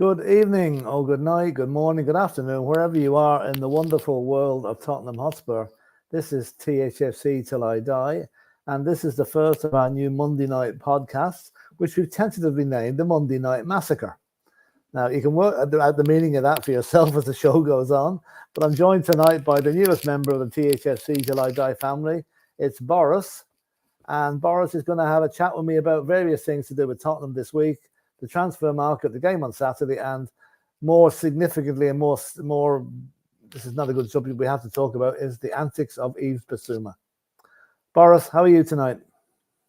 Good evening, or good night, good morning, good afternoon, wherever you are in the wonderful world of Tottenham Hotspur. This is THFC Till I Die, and this is the first of our new Monday night podcasts, which we've tentatively named the Monday Night Massacre. Now, you can work out the meaning of that for yourself as the show goes on, but I'm joined tonight by the newest member of the THFC Till I Die family. It's Boris, and Boris is going to have a chat with me about various things to do with Tottenham this week, the transfer market, the game on Saturday, and more significantly and more, this is not a good subject we have to talk about, is the antics of Yves Bissouma. Boris, how are you tonight?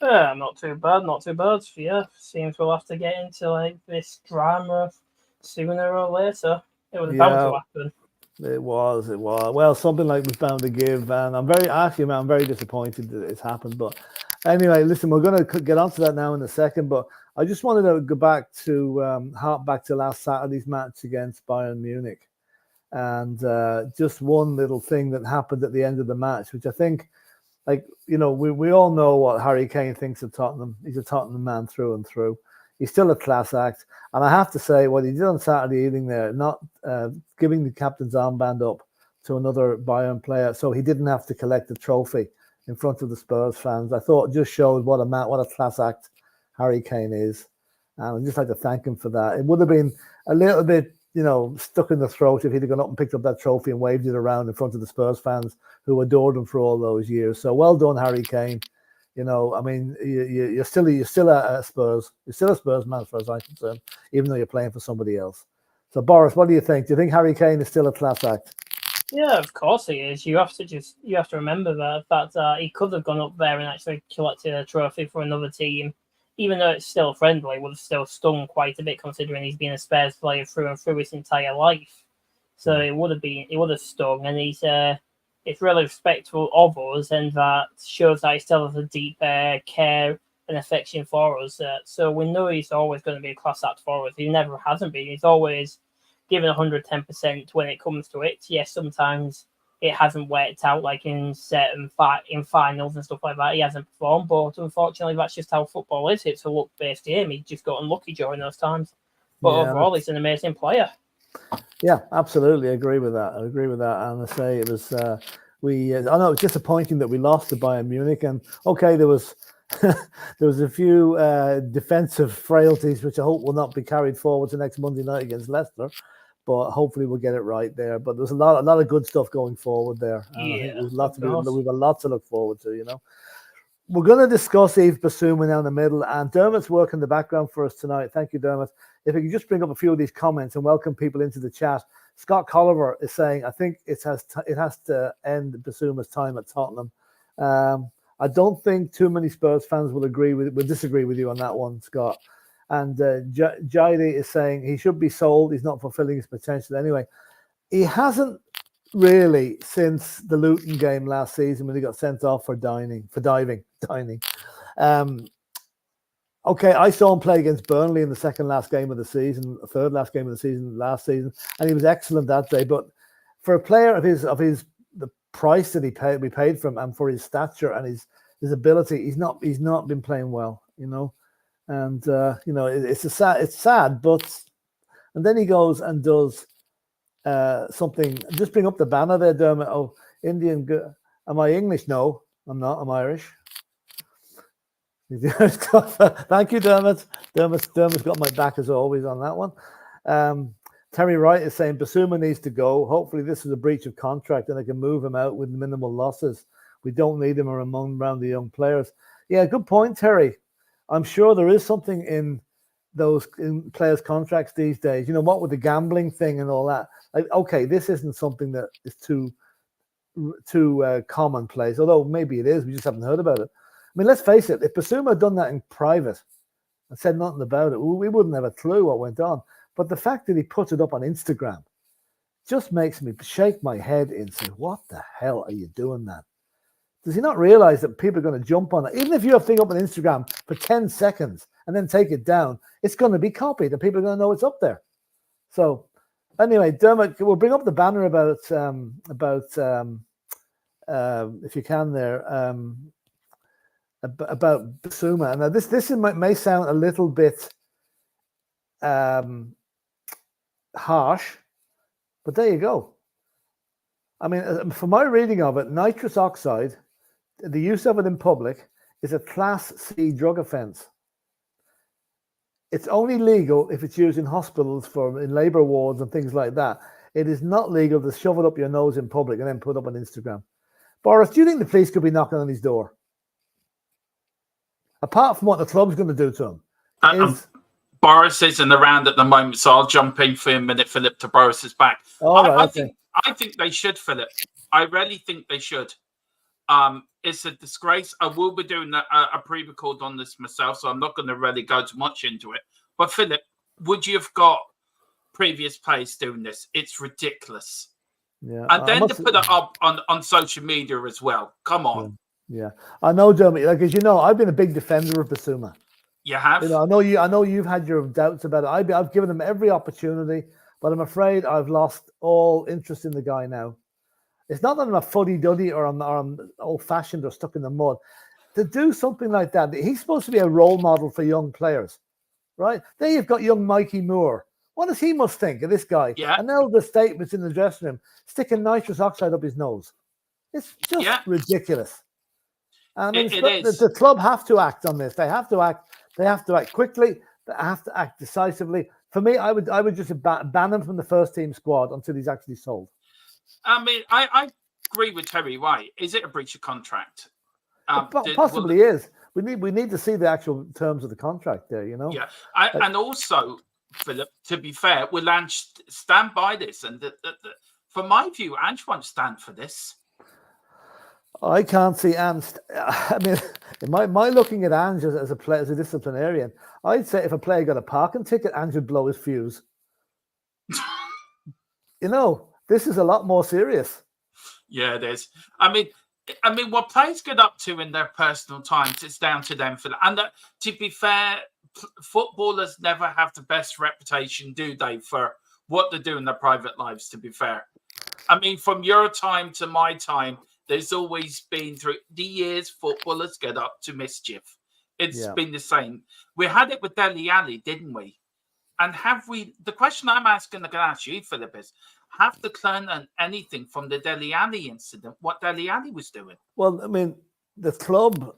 Not too bad. Yeah, seems we'll have to get into this drama sooner or later. It was bound to happen. It was. Well, something like was bound to give, and I'm very disappointed that it's happened. But anyway, listen, we're going to get onto that now in a second. But I just wanted to go back to hark back to last Saturday's match against Bayern Munich, and just one little thing that happened at the end of the match, which I think, we all know what Harry Kane thinks of Tottenham. He's a Tottenham man through and through. He's still a class act. And I have to say, what he did on Saturday evening there, not giving the captain's armband up to another Bayern player so he didn't have to collect the trophy in front of the Spurs fans, I thought just showed what a class act Harry Kane is. And I'd just like to thank him for that. It would have been a little bit, stuck in the throat if he'd have gone up and picked up that trophy and waved it around in front of the Spurs fans who adored him for all those years. So well done, Harry Kane. You're still a Spurs. You're still a Spurs man, as far as I'm concerned, even though you're playing for somebody else. So, Boris, what do you think? Do you think Harry Kane is still a class act? Yeah, of course he is. You have to remember that he could have gone up there and actually collected a trophy for another team, even though it's still friendly. Would have still stung quite a bit considering he's been a Spurs player through and through his entire life. So it would have stung, and it's really respectful of us, and that shows that he still has a deep care and affection for us. So we know he's always going to be a class act for us. He never hasn't been. He's always given 110% when it comes to it. Yes, sometimes it hasn't worked out, like in in finals and stuff like that. He hasn't performed, but unfortunately, that's just how football is. It's a luck-based game. He just got unlucky during those times. But overall, he's an amazing player. Yeah, absolutely. I agree with that. And I say it was, I know it's disappointing that we lost to Bayern Munich. And okay, there was a few defensive frailties, which I hope will not be carried forward to next Monday night against Leicester. But hopefully we'll get it right there. But there's a lot of good stuff going forward there. And I think we've got a lot to look forward to, We're going to discuss Yves Bissouma now in the middle, and Dermot's working the background for us tonight. Thank you, Dermot. If you could just bring up a few of these comments and welcome people into the chat. Scott Colliver is saying, I think it has to end Bissouma's time at Tottenham. I don't think too many Spurs fans will disagree with you on that one, Scott. And Jaidi is saying he should be sold. He's not fulfilling his potential anyway. He hasn't really since the Luton game last season when he got sent off for diving. Okay, I saw him play against Burnley in the third last game of the season last season, and he was excellent that day. But for a player of the price that we paid for him, and for his stature and his ability, he's not been playing well, And it's sad, but and then he goes and does something. Just bring up the banner there, Dermot. Oh, Indian. Am I English? No, I'm not. I'm Irish. Thank you, Dermot. Dermot's got my back as always on that one. Terry Wright is saying Bissouma needs to go. Hopefully this is a breach of contract and I can move him out with minimal losses. We don't need him around the young players. Yeah, good point, Terry. I'm sure there is something in those players' contracts these days. What with the gambling thing and all that. Like, okay, this isn't something that is too commonplace, although maybe it is. We just haven't heard about it. I mean, let's face it, if Bissouma had done that in private and said nothing about it, we wouldn't have a clue what went on. But the fact that he put it up on Instagram just makes me shake my head and say, what the hell are you doing that? Does he not realize that people are going to jump on it? Even if you have a thing up on Instagram for 10 seconds and then take it down, it's going to be copied and people are going to know it's up there. So anyway, Dermot, we'll bring up the banner about if you can there, about Bissouma. Now, this may sound a little bit harsh, but there you go. I mean, from my reading of it, nitrous oxide, the use of it in public, is a Class C drug offence. It's only legal if it's used in hospitals in labour wards and things like that. It is not legal to shove it up your nose in public and then put it up on Instagram. Boris, do you think the police could be knocking on his door? Apart from what the club's going to do to him. Boris isn't around at the moment, so I'll jump in for a minute, Philip, to Boris's back. I think they should, Philip. I really think they should. It's a disgrace. I will be doing a pre-record on this myself, so I'm not going to really go too much into it. But Philip, would you have got previous players doing this? It's ridiculous. Yeah, and then to put it up on social media as well. Come on. Yeah. I know, Jeremy. Like, as you know, I've been a big defender of Bissouma. You have. You know, I know you've had your doubts about it. I've given him every opportunity, but I'm afraid I've lost all interest in the guy now. It's not that I'm a fuddy-duddy or I'm old-fashioned or stuck in the mud. To do something like that, he's supposed to be a role model for young players, right? There you've got young Mikey Moore. What does he must think of this guy? Yeah. And now the statements in the dressing room, sticking nitrous oxide up his nose. It's just ridiculous. I mean, the club have to act on this. They have to act. They have to act quickly. They have to act decisively. For me, I would just ban him from the first team squad until he's actually sold. I mean, I agree with Terry White. Is it a breach of contract? Possibly is. We need to see the actual terms of the contract there, you know? Yeah. And also, Philip, to be fair, will Ange stand by this? And from my view, Ange won't stand for this. I can't see Ange. I mean, my looking at Ange as a player, as a disciplinarian, I'd say if a player got a parking ticket, Ange would blow his fuse. You know, this is a lot more serious. Yeah, it is. I mean, what players get up to in their personal times, it's down to them. And to be fair, footballers never have the best reputation, do they, for what they do in their private lives, to be fair. I mean, from your time to my time, there's always been, through the years, footballers get up to mischief. It's been the same. We had it with Dele Alli, didn't we? And the question I'm asking, I'm going to ask you, Philip, is, have the club learned anything from the Dele Alli incident, what Dele Alli was doing? Well, I mean, the club,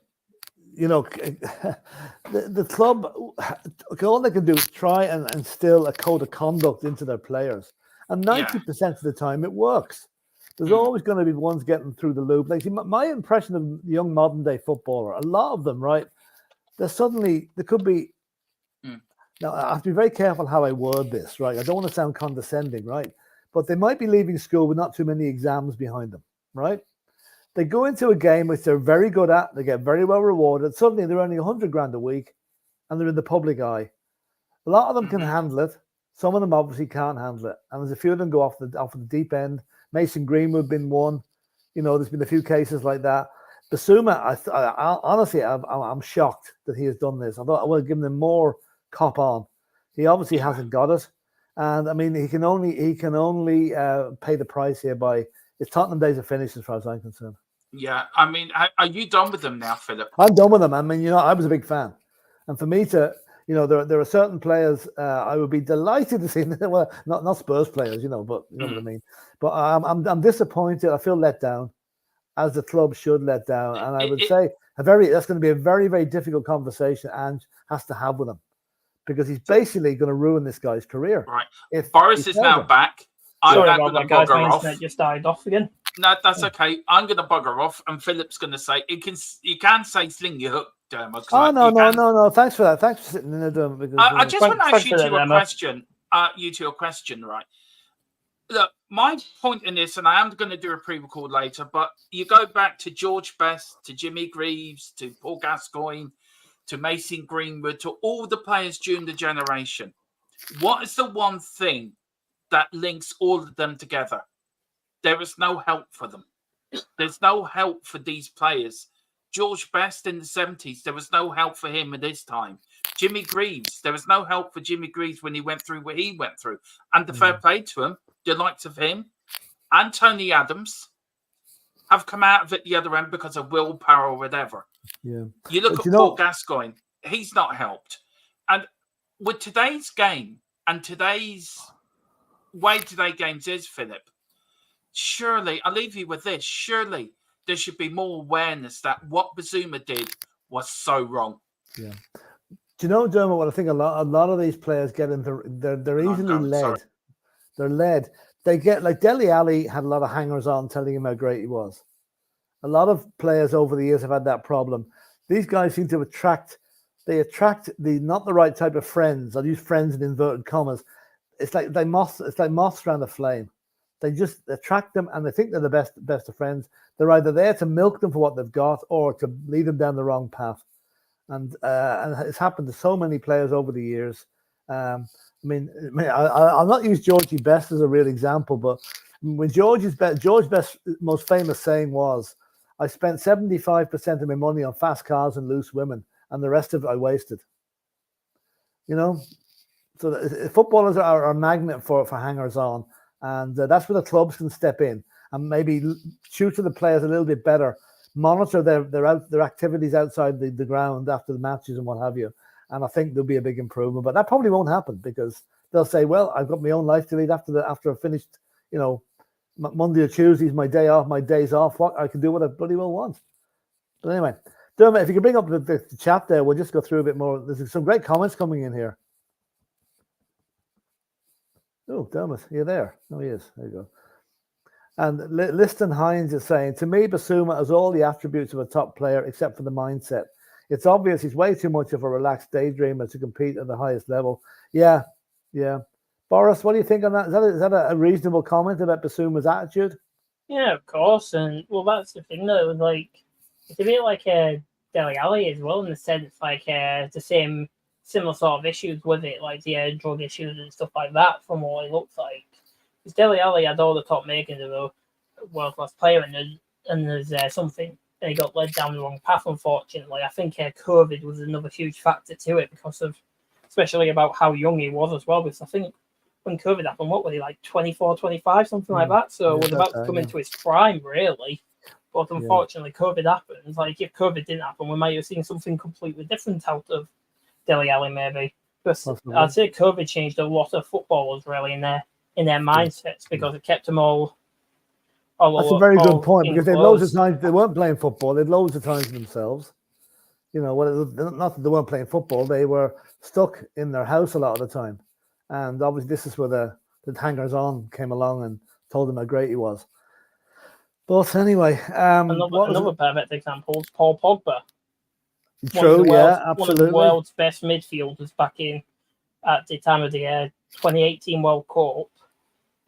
you know, the club, all they can do is try and instill a code of conduct into their players. And 90% of the time, it works. There's always going to be ones getting through the loop. Like, see, my impression of the young modern day footballer, a lot of them, right? There could be. Now, I have to be very careful how I word this, right? I don't want to sound condescending, right? But they might be leaving school with not too many exams behind them, right? They go into a game which they're very good at. They get very well rewarded. Suddenly, they're earning 100 grand a week, and they're in the public eye. A lot of them can handle it. Some of them obviously can't handle it, and there's a few of them go off the deep end. Mason Greenwood been one. You know, there's been a few cases like that. Bissouma, I honestly, I'm shocked that he has done this. I thought I would have given him more cop on. He obviously hasn't got it, and I mean, he can only pay the price here by his Tottenham days are finished as far as I'm concerned. Yeah, I mean, are you done with them now, Philip? I'm done with them. I mean, you know, I was a big fan, and for me to, you know, there are certain players I would be delighted to see. Well, not Spurs players, you know, but you know what I mean. But I'm disappointed. I feel let down, as the club should let down. And I would say that's going to be a very, very difficult conversation Ange has to have with him, because he's basically going to ruin this guy's career. Right. If Boris is now back, I'm going to bugger off. My just died off again. No, that's okay. I'm going to bugger off, and Philip's going to say you can say sling your hook. Oh no! Thanks for that. Thanks for sitting in there, Dermot. Because I just want to ask you a question. A question, right? Look, my point in this, and I am going to do a pre-record later, but you go back to George Best, to Jimmy Greaves, to Paul Gascoigne, to Mason Greenwood, to all the players during the generation. What is the one thing that links all of them together? There is no help for them. There's no help for these players. George Best in the 70s, there was no help for him at his time. Jimmy Greaves, there was no help for Jimmy Greaves when he went through what he went through. And the fair play to him, the likes of him and Tony Adams have come out of it the other end because of willpower or whatever. Yeah. You look at Paul Gascoigne, he's not helped. And with today's game and today's way today games is, Philip, surely, I'll leave you with this, surely there should be more awareness that what Bazuma did was so wrong. Yeah. Do you know, Dermot, what I think a lot of these players get into, they're easily led. Sorry. They're led. They get, like Dele Alli had a lot of hangers on telling him how great he was. A lot of players over the years have had that problem. These guys seem to attract not the right type of friends. I'll use friends in inverted commas. It's like moths around a flame. They just attract them and they think they're the best of friends. They're either there to milk them for what they've got or to lead them down the wrong path. And it's happened to so many players over the years. I'll not use Georgie Best as a real example, but when George Best's most famous saying was, I spent 75% of my money on fast cars and loose women, and the rest of it I wasted. You know, so footballers are a magnet for hangers on, and that's where the clubs can step in and maybe tutor the players a little bit better, monitor their activities outside the ground after the matches and what have you. And I think there'll be a big improvement, but that probably won't happen because they'll say, well, I've got my own life to lead after I've finished, you know, Monday or Tuesday's my day off, my days off. What I can do what I bloody well want. But anyway, Dermot, if you can bring up the chat there, we'll just go through a bit more. There's some great comments coming in here. Oh, Dermot, you're there. Oh, he is. There you go. And Liston Hines is saying, to me, Bazuma has all the attributes of a top player except for the mindset. It's obvious he's way too much of a relaxed daydreamer to compete at the highest level. Yeah. Boris, what do you think on that? Is that a reasonable comment about Basuma's attitude? Yeah, of course. And, well, that's the thing, though. Like, it's a bit like Dele Alli as well, in the sense, like, the similar sort of issues with it, like the drug issues and stuff like that, from what it looks like. Because Dele Alli had all the top makings of a world-class player, and there's something, and he got led down the wrong path, unfortunately. I think COVID was another huge factor to it, because of, especially about how young he was as well, because I think when COVID happened, what was he, like 24, 25, something like that? So was about to come into his prime, really. But unfortunately, COVID happened. Like, if COVID didn't happen, we might have seen something completely different out of Dele Alli, maybe. Because I'd say COVID changed a lot of footballers, really, in their mindsets, because it kept them all. That's a very good point, because they loads of times they weren't playing football. They'd loads of times themselves. You know, not that they weren't playing football, they were stuck in their house a lot of the time. And obviously, this is where the hangers-on came along and told him how great he was. But anyway, another perfect example is Paul Pogba. True, absolutely. One of the world's best midfielders back at the time of the 2018 World Cup.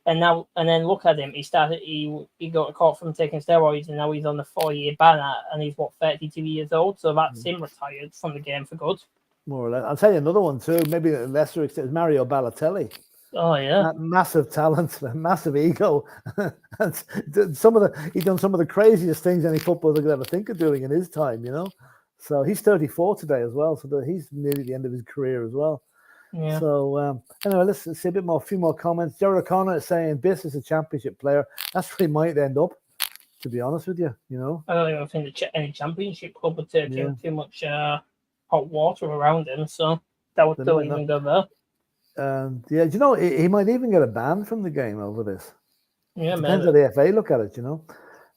And then look at him. He got caught from taking steroids, and now he's on a 4-year ban, and he's 32 years old. So that's him retired from the game for good. More or less. I'll tell you another one too. Maybe a lesser extent, Mario Balotelli. Oh yeah, that massive talent, massive ego. He's done some of the craziest things any footballer could ever think of doing in his time. You know, so he's 34 today as well. So he's nearly the end of his career as well. Yeah. So anyway, let's see a few more comments. Jared O'Connor is saying BISS is a championship player. That's where he might end up, to be honest with you. You know, I don't even think any championship club would take too much hot water around him. So that would still even go there. Do you know he might even get a ban from the game over this? Yeah, depends how the FA look at it. You know,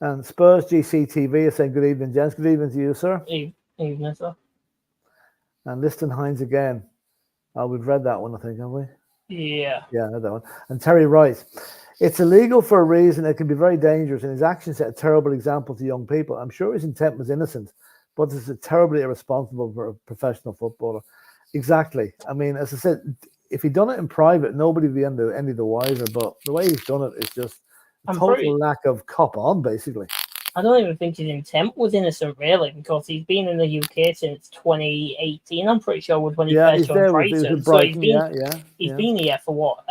and Spurs GCTV is saying good evening, gents. Good evening to you, sir. Evening, sir. And Liston Hines again. Oh, we've read that one, I think, haven't we? Yeah. Yeah, I read that one. And Terry Wright. It's illegal for a reason. It can be very dangerous, and his actions set a terrible example to young people. I'm sure his intent was innocent, but it's terribly irresponsible for a professional footballer. Exactly. I mean, as I said, if he'd done it in private, nobody would be any the wiser. But the way he's done it is just a total lack of cop on, basically. I don't even think his intent was innocent, really, because he's been in the UK since 2018. I'm pretty sure when he first joined Brighton. So he's been here for what,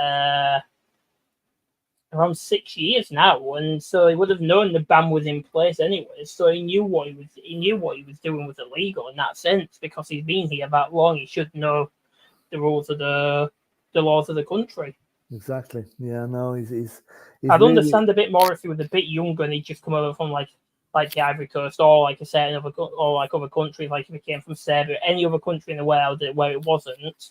around 6 years now, and so he would have known the ban was in place anyway. So he knew what he was doing was illegal in that sense, because he's been here that long. He should know the rules of the laws of the country. Exactly. Yeah. No, he's I'd understand a bit more if he was a bit younger and he'd just come over from like the Ivory Coast or like a certain other countries, like if he came from Serbia, any other country in the world where it wasn't.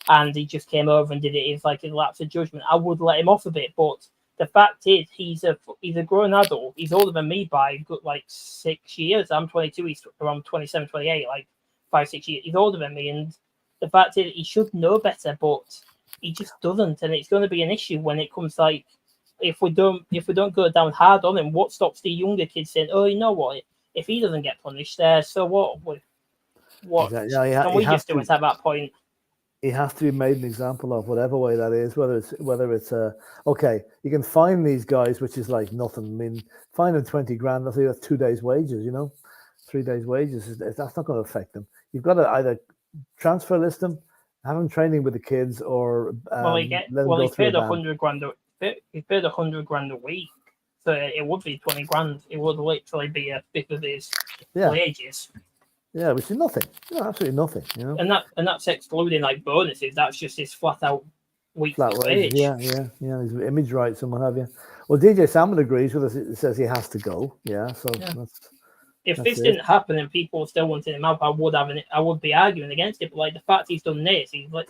and he just came over and did it. It's like a lapse of judgment. I would let him off a bit, but the fact is, he's a grown adult. He's older than me by like 6 years. I'm 22. He's around 27, 28, like 5-6 years. He's older than me, and the fact is, he should know better, but he just doesn't, and it's going to be an issue when it comes like if we don't go down hard on him. What stops the younger kids saying, "Oh, you know what? If he doesn't get punished, so what? What exactly. can we just do it at that point?" He has to be made an example of, whatever way that is. Whether it's okay, you can fine these guys, which is like nothing. I mean, fine them 20 grand. Let's say that's 2 days' wages. 3 days' wages. That's not going to affect them. You've got to either transfer list them, have them training with the kids, or he's paid 100 grand. He's paid 100 grand a week, so it would be 20 grand. It would literally be a fifth of his wages. Yeah, which is nothing. Absolutely nothing. And that's excluding like bonuses. That's just his flat out weekly wage. Yeah. His image rights and what have you. Well, DJ Salmon agrees with us. It says he has to go. Yeah. So if this didn't happen and people still wanted him out, I would be arguing against it. But like the fact he's done this, he's like,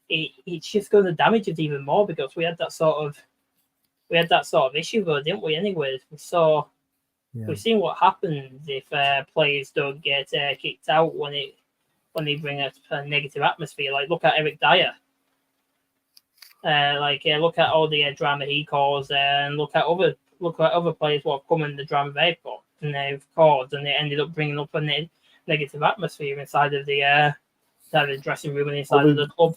it's just going to damage us even more, because we had that sort of issue though, didn't we? Anyways, we've seen what happens if players don't get kicked out when they bring a negative atmosphere. Like, look at Eric Dyer. Look at all the drama he caused, and look at other players what have come in the drama they've got and they've caused, and they ended up bringing up a negative atmosphere inside of the dressing room and inside of the club.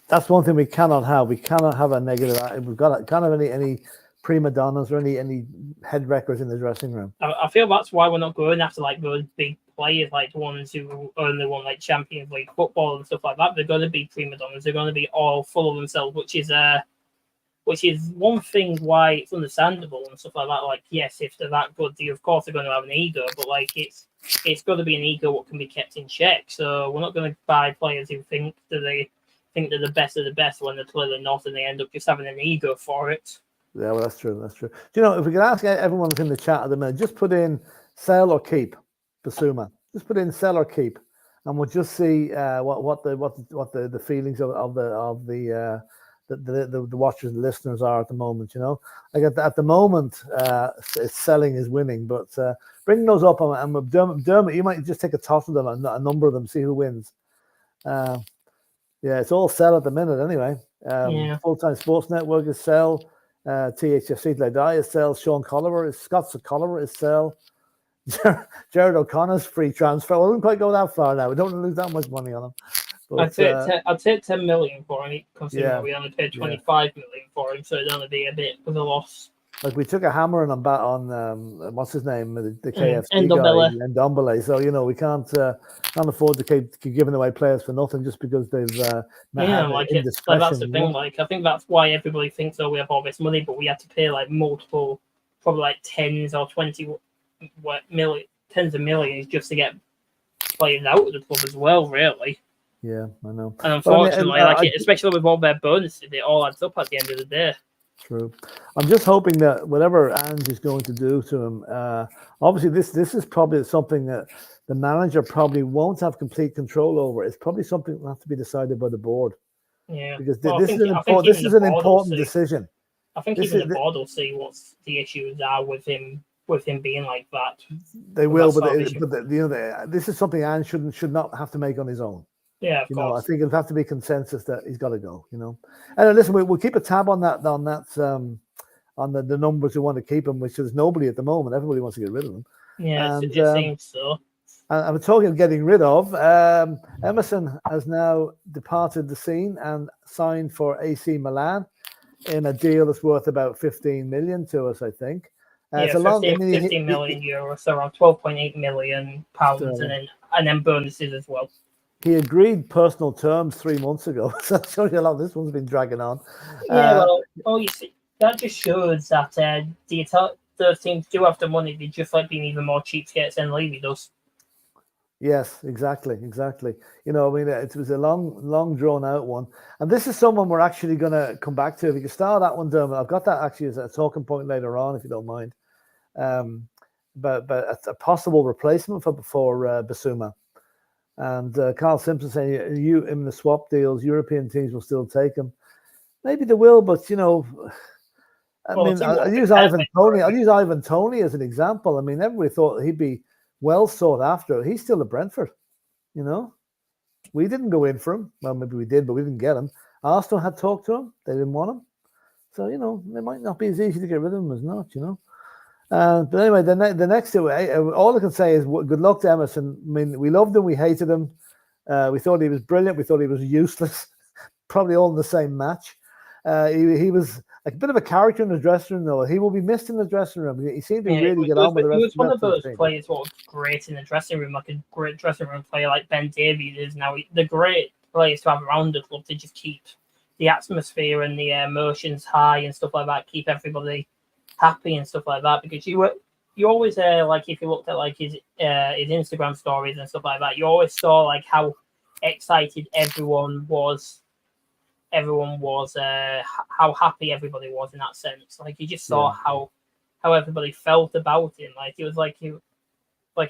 That's one thing we cannot have. We cannot have a negative. Can't have any prima donnas or any head wreckers in the dressing room. I feel that's why we're not going after like those big players, like the ones who only won like Champions League football and stuff like that. They're going to be prima donnas. They're going to be all full of themselves, which is one thing why it's understandable and stuff like that. Like, yes, if they're that good, of course they're going to have an ego, but like it's got to be an ego what can be kept in check. So we're not going to buy players who think they're the best of the best when they're clearly not, and they end up just having an ego for it. Yeah, well, that's true. That's true. Do you know, if we could ask everyone that's in the chat at the minute, just put in sell or keep Bissouma. Just put in sell or keep, and we'll just see what the feelings of the watchers and listeners are at the moment. Like at the moment, selling is winning, but bring those up, and Dermot, you might just take a toss of them, a number of them, see who wins. Yeah, it's all sell at the minute anyway. Full-time Sports Network is sell. THFC Gledai is sell. Sean Colliver is sell. Jared O'Connor's free transfer. I wouldn't quite go that far now. We don't lose that much money on him. But, I'd say 10 million for him, considering we only paid 25 million for him, so it'd only be a bit of a loss. Like, we took a hammer on what's his name, the KFC Ndombele. guy, Ndombele. So we can't afford to keep giving away players for nothing just because they've that's the thing. Like, I think that's why everybody thinks we have all this money, but we have to pay like multiple, probably like tens or 20 million, tens of millions just to get players out of the club as well. Really. Yeah, I know. And unfortunately, especially with all their bonuses, it all adds up at the end of the day. True. I'm just hoping that whatever Ange is going to do to him, obviously this is probably something that the manager probably won't have complete control over. It's probably something that will have to be decided by the board. Yeah. Because this is an important decision. I think even the board will see what the issues are with him being like that. They will, but this is something Ange should not have to make on his own. Yeah, of course. I think it'll have to be consensus that he's got to go. And listen, we'll keep a tab on that on the numbers who want to keep him, which is nobody at the moment. Everybody wants to get rid of him. Yeah, it seems so. And I'm talking of getting rid of. Emerson has now departed the scene and signed for AC Milan in a deal that's worth about 15 million to us, I think. 15 million euros, so around 12.8 million pounds, and then bonuses as well. He agreed personal terms 3 months ago, so that shows you how long this one's been dragging on. You see, that just shows that those teams do have the money. They just like being even more cheapskates than Levy does. Yes, exactly. It was a long drawn out one, and this is someone we're actually going to come back to. If you can start that one, Dermot, I've got that actually as a talking point later on, if you don't mind. But a possible replacement for Bissouma. And Carl Simpson saying, "You in the swap deals, European teams will still take him. Maybe they will, but I'll use Ivan Toney. I'll use Ivan Toney as an example. I mean, everybody thought he'd be well sought after. He's still at Brentford. We didn't go in for him. Well, maybe we did, but we didn't get him. Arsenal had talked to him. They didn't want him. So, it might not be as easy to get rid of him as not, But anyway, the next two, all I can say is good luck to Emerson. I mean, we loved him. We hated him. We thought he was brilliant. We thought he was useless. Probably all in the same match. He was a bit of a character in the dressing room, though. He will be missed in the dressing room. He seemed to really get on with the rest. He was one of those players who was great in the dressing room, like a great dressing room player like Ben Davies is now. The great players to have around the club to just keep the atmosphere and the emotions high and stuff like that, keep everybody happy and stuff like that. Because you always like if you looked at like his Instagram stories and stuff like that, you always saw like how excited everyone was, how happy everybody was in that sense. Like you just saw how everybody felt about him. Like it was like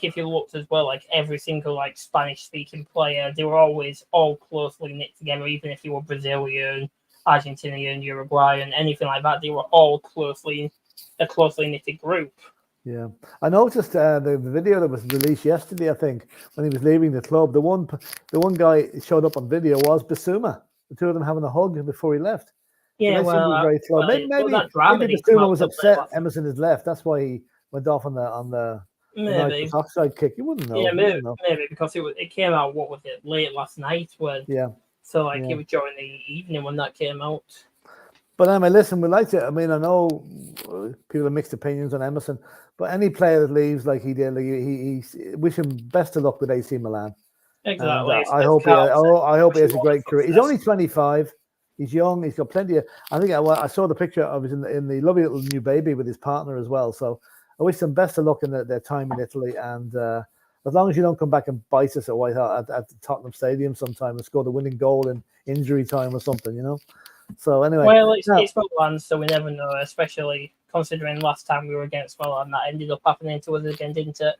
if you looked as well, like every single like Spanish speaking player, they were always all closely knit together. Even if you were Brazilian, Argentinian, Uruguayan, anything like that, they were all a closely knitted group. Yeah, I noticed the video that was released yesterday. I think when he was leaving the club, the one guy showed up on video was Bissouma. The two of them having a hug before he left. Yeah, very slow. Maybe Bissouma was upset Emerson has left. That's why he went off on the nice offside kick. You wouldn't know. Yeah, maybe because it came out. What was it? Late last night when. Yeah. So it was during the evening when that came out. But anyway, listen, we like to. I mean, I know people have mixed opinions on Emerson, but any player that leaves like he did, like he wish him best of luck with AC Milan. Exactly. I hope he has a great career. He's only 25. He's young. He's got plenty of. I think I saw the picture of him in the lovely little new baby with his partner as well. So I wish them best of luck in their time in Italy. And as long as you don't come back and bite us at White Hart at the Tottenham Stadium sometime and score the winning goal in injury time or something, So anyway, well, it's Milan, so we never know. Especially considering last time we were against Milan, that ended up happening to us again, didn't it?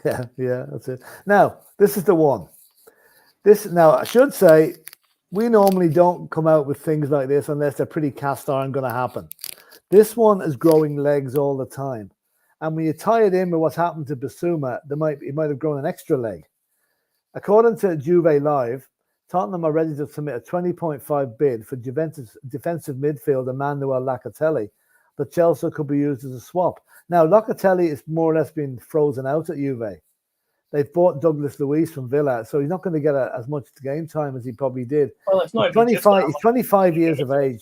Yeah, that's it. Now, this is the one. Now, I should say, we normally don't come out with things like this unless they're pretty cast iron going to happen. This one is growing legs all the time. And when you tie it in with what's happened to Bissouma, he might have grown an extra leg. According to Juve Live, Tottenham are ready to submit a 20.5 bid for Juventus defensive midfielder Manuel Locatelli, but Chelsea could be used as a swap. Now, Locatelli is more or less been frozen out at Juve. They've bought Douglas Luiz from Villa, so he's not going to get as much game time as he probably did. Well, it's not he's 25. He's 25 years of age.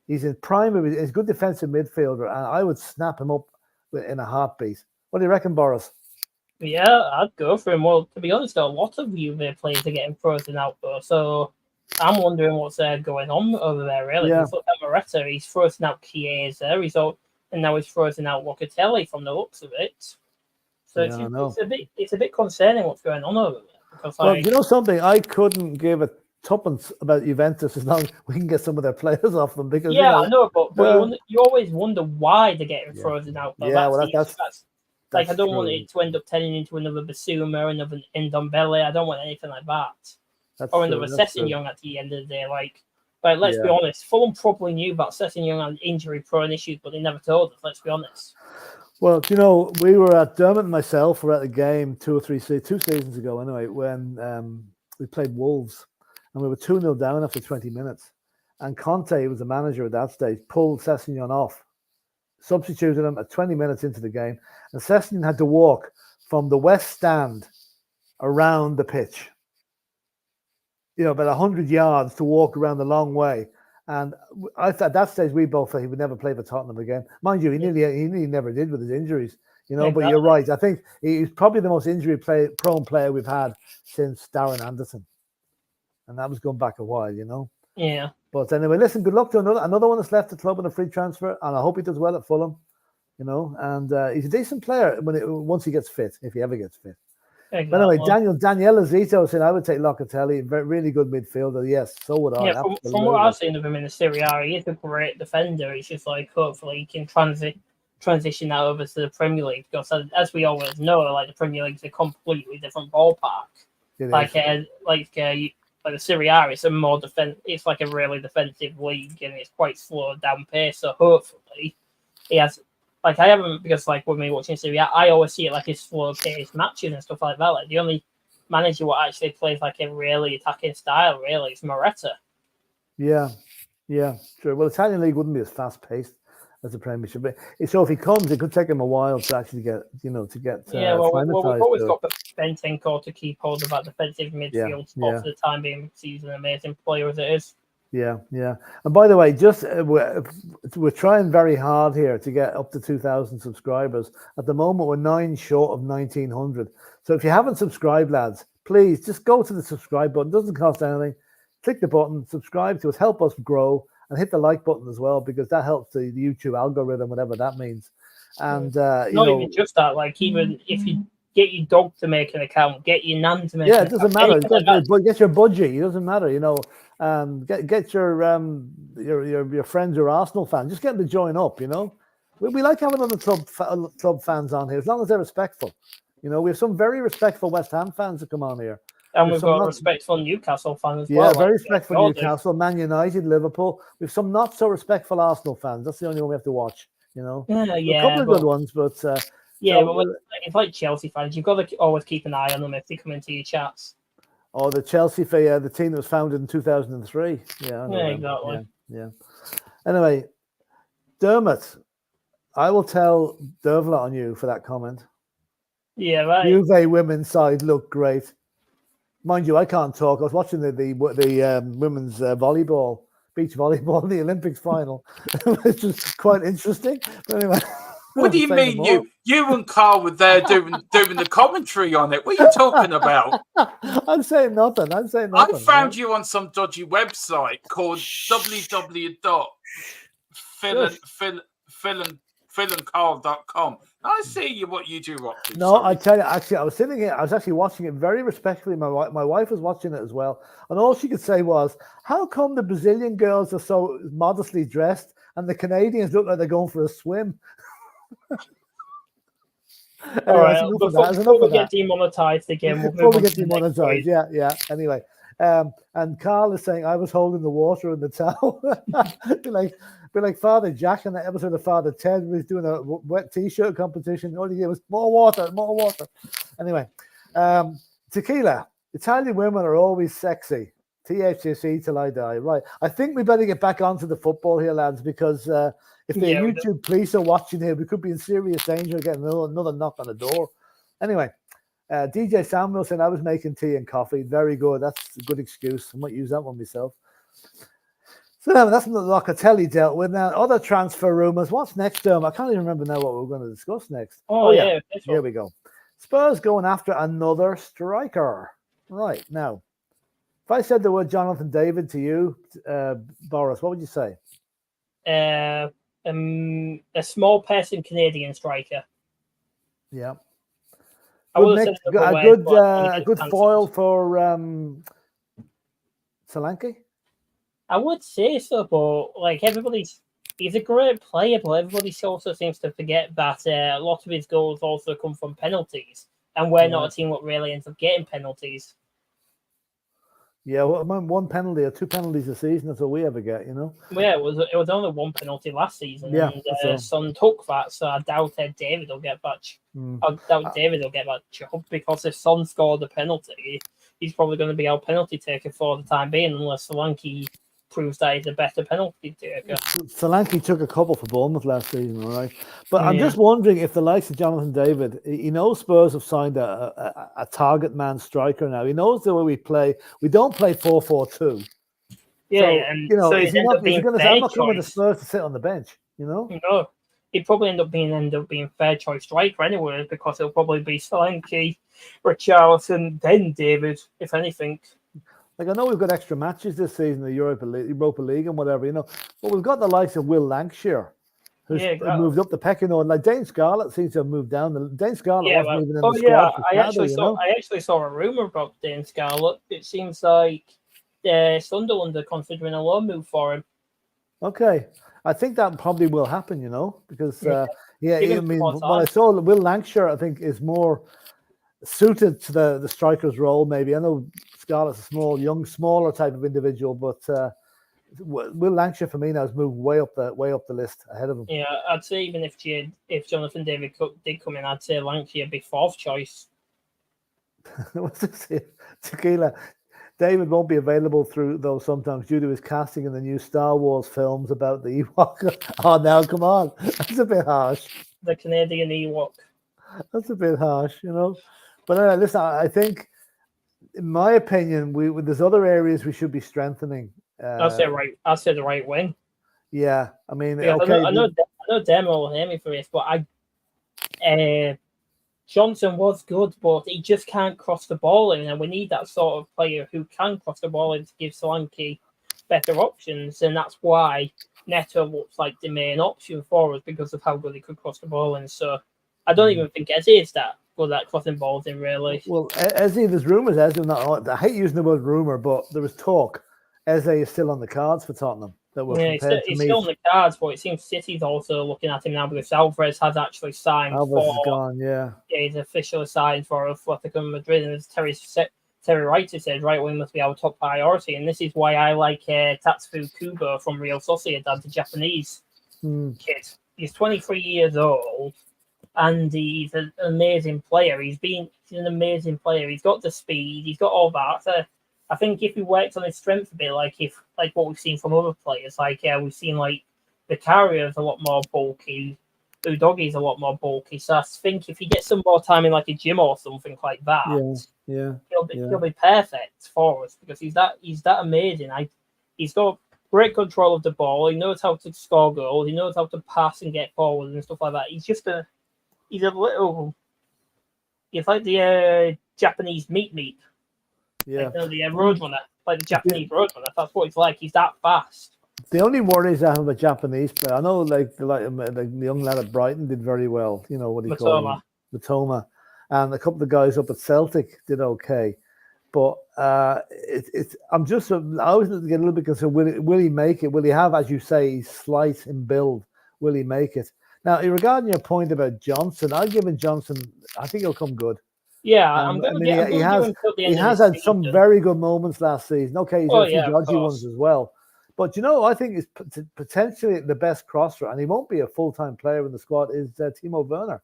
He's in prime of he's a good defensive midfielder, and I would snap him up in a heartbeat. What do you reckon, Boris? Yeah, I'd go for him. Well, to be honest, a lot of Juve players are getting frozen out, though. So I'm wondering what's going on over there, really. Yeah. Look at Moretta. He's frozen out Chiesa. And now he's frozen out Locatelli from the looks of it. So it's a bit concerning what's going on over there. Because, you know something? I couldn't give a tuppence about Juventus as long as we can get some of their players off them. Because I know, but you always wonder why they're getting frozen out. Though. Yeah, that's like I don't want it to end up turning into another Bissouma, another Ndombele. I don't want anything like that. Or another Sessegnon at the end of the day. Like let's be honest, Fulham probably knew about Sessegnon and injury-prone issues, but they never told us. Let's be honest. Well, we were at Dermot and myself were at the game 2 seasons ago anyway, when we played Wolves, and we were 2-0 down after 20 minutes. And Conte, who was the manager at that stage, pulled Sessegnon off, substituted him at 20 minutes into the game, and Sessegnon had to walk from the west stand around the pitch. About 100 yards to walk around the long way. And I thought at that stage we both thought he would never play for Tottenham again. Mind you, he nearly never did with his injuries. But you're right. I think he's probably the most injury-prone player we've had since Darren Anderson, and that was going back a while. Yeah. But anyway, listen. Good luck to another one that's left the club on a free transfer, and I hope he does well at Fulham. And he's a decent player once he gets fit, if he ever gets fit. Exactly. But anyway, Daniele Zito said I would take Locatelli, really good midfielder. Yes, so would I. Yeah, from what I've seen of him in the Serie A, he is a great defender. It's just like hopefully he can transition that over to the Premier League, because as we always know, like the Premier League's a completely different ballpark. like the Serie A, it's a more it's like a really defensive league, and it's quite slowed down pace. So hopefully, he has. Like I haven't, because like when we're watching Serie A, I always see it like his slow paced matches and stuff like that. Like the only manager what actually plays like a really attacking style really is Moretta. Yeah, sure. Well, Italian league wouldn't be as fast paced as the Premiership. But so if he comes, it could take him a while to actually get, to get. Yeah, well, we've always got Bentencourt to keep hold of that defensive midfield spot for the time being. He's an amazing player as it is. Yeah. And by the way, just we're trying very hard here to get up to 2,000 subscribers. At the moment, we're 9 short of 1,900. So if you haven't subscribed, lads, please just go to the subscribe button. It doesn't cost anything. Click the button, subscribe to us, help us grow, and hit the like button as well, because that helps the YouTube algorithm, whatever that means. And not even just that. Like even if you get your dog to make an account, get your nan to make. Yeah, it doesn't matter. Get your budgie. It doesn't matter. Get your friends who are Arsenal fans. Just get them to join up. We like having other club fans on here as long as they're respectful. We have some very respectful West Ham fans that come on here, and we've got a respectful Newcastle fans as well. Yeah, very respectful Newcastle, Man United, Liverpool. We have some not so respectful Arsenal fans. That's the only one we have to watch. Yeah, a couple of good ones, but but it's like Chelsea fans. You've got to always keep an eye on them if they come into your chats. Oh, the Chelsea, the team that was founded in 2003. Yeah, exactly. Yeah. Anyway, Dermot, I will tell Dervla on you for that comment. Yeah, right. Juve women's side look great. Mind you, I can't talk. I was watching the women's volleyball, beach volleyball, the Olympics final, which was quite interesting. But anyway, what do you mean you and Carl were there doing the commentary on it? What are you talking about? I'm saying nothing. I found you on some dodgy website called www.phillandcarl.com. I see what you do, Rocky. No, I tell you, actually, I was sitting here. I was actually watching it very respectfully. My wife was watching it as well, and all she could say was, "How come the Brazilian girls are so modestly dressed, and the Canadians look like they're going for a swim?" All right, before we get demonetized again, before we get demonetized, yeah. Anyway, and Carl is saying I was holding the water in the towel. Be like Father Jack in that episode of Father Ted, who was doing a wet t-shirt competition. All he did was more water. Anyway, tequila. Italian women are always sexy. THC till I die. Right. I think we better get back onto the football here, lads, because if the YouTube police are watching here, we could be in serious danger of getting another knock on the door. Anyway, DJ Samuel said I was making tea and coffee. Very good. That's a good excuse. I might use that one myself. So now that's what Locatelli dealt with. Now, other transfer rumours. What's next, I can't even remember now what we're going to discuss next. Oh yeah. Here we go. Spurs going after another striker. Right. Now, if I said the word Jonathan David to you, Boris, what would you say? A small person Canadian striker. Yeah. A good foil for Solanke? I would say so, but like he's a great player, but everybody also seems to forget that a lot of his goals also come from penalties, and we're not a team that really ends up getting penalties. Yeah, well, one penalty or two penalties a season, that's all we ever get, Yeah, it was only one penalty last season, and Son took that, so I doubt David will get that. I doubt David will get that job, because if Son scored a penalty, he's probably going to be our penalty taker for the time being, unless Solanke proves that he's a better penalty taker. Solanke took a couple for Bournemouth last season, all right. But I'm just wondering if the likes of Jonathan David, he knows Spurs have signed a target man striker now. He knows the way we play. We don't play 4-4-2. Yeah, so is he going to come with the Spurs to sit on the bench? No, he'd probably end up being fair choice striker anyway, because it'll probably be Solanke, Richarlison, then David, if anything. Like, I know we've got extra matches this season, the Europa League and whatever, but we've got the likes of Will Lancashire, who's moved up the pecking order. Like, Dane Scarlett seems to have moved down. Dane Scarlett wasn't even in the squad. I actually saw a rumour about Dane Scarlett. It seems like Sunderland are considering a loan move for him. Okay. I think that probably will happen, because, I mean, what I saw, Will Lancashire, I think, is more... suited to the striker's role. Maybe I know Scarlett's a smaller type of individual, but Will Lancashire for me now has moved way up the list ahead of him. Yeah, I'd say even if Jonathan David Cook did come in, I'd say Lancashire be fourth choice. What's this here? Tequila. David won't be available though sometimes due to his casting in the new Star Wars films about the Ewok. Oh, now come on, that's a bit harsh. The Canadian Ewok. That's a bit harsh, you know. But listen, I think, in my opinion, there's other areas we should be strengthening. I'll say the right wing. Yeah, I mean, yeah, okay. I know Demo will hate me for this, but Johnson was good, but he just can't cross the ball in, and we need that sort of player who can cross the ball in to give Solanke better options, and that's why Neto looks like the main option for us because of how good he could cross the ball in. So I don't even think Eze is that good at crossing balls in, really. Well, Eze, there's rumours. I hate using the word rumour, but there was talk. Eze is still on the cards for Tottenham. He's still on the cards, but it seems City's also looking at him now because Alvarez has actually signed. Alvarez is gone, yeah. He's officially signed for Atletico Madrid, and as Terry Wright said, right wing must be our top priority, and this is why I like Tatsufu Kubo from Real Sociedad, the Japanese kid. He's 23 years old, and he's an amazing player. He's an amazing player. He's got the speed. He's got all that. So I think if he worked on his strength a bit, like what we've seen from other players, we've seen Vicario's a lot more bulky, Udogi's a lot more bulky. So I think if he gets some more time in like a gym or something like that, he'll be perfect for us because he's that amazing. He's got great control of the ball. He knows how to score goals. He knows how to pass and get forward and stuff like that. He's like the Japanese meat. Yeah, the roadrunner, like the Japanese roadrunner. That's what he's like. He's that fast. The only worries I have about Japanese player, I know the young lad at Brighton did very well. You know what he called him? Matoma, and a couple of guys up at Celtic did okay. But I always get a little bit concerned. Will he make it? Will he have, as you say, slight in build? Will he make it? Now, regarding your point about Johnson, I've given Johnson. I think he'll come good. Yeah, he has had some very good moments last season. Okay, he's had a few dodgy ones as well. But I think he's potentially the best crosser, and he won't be a full-time player in the squad, is Timo Werner.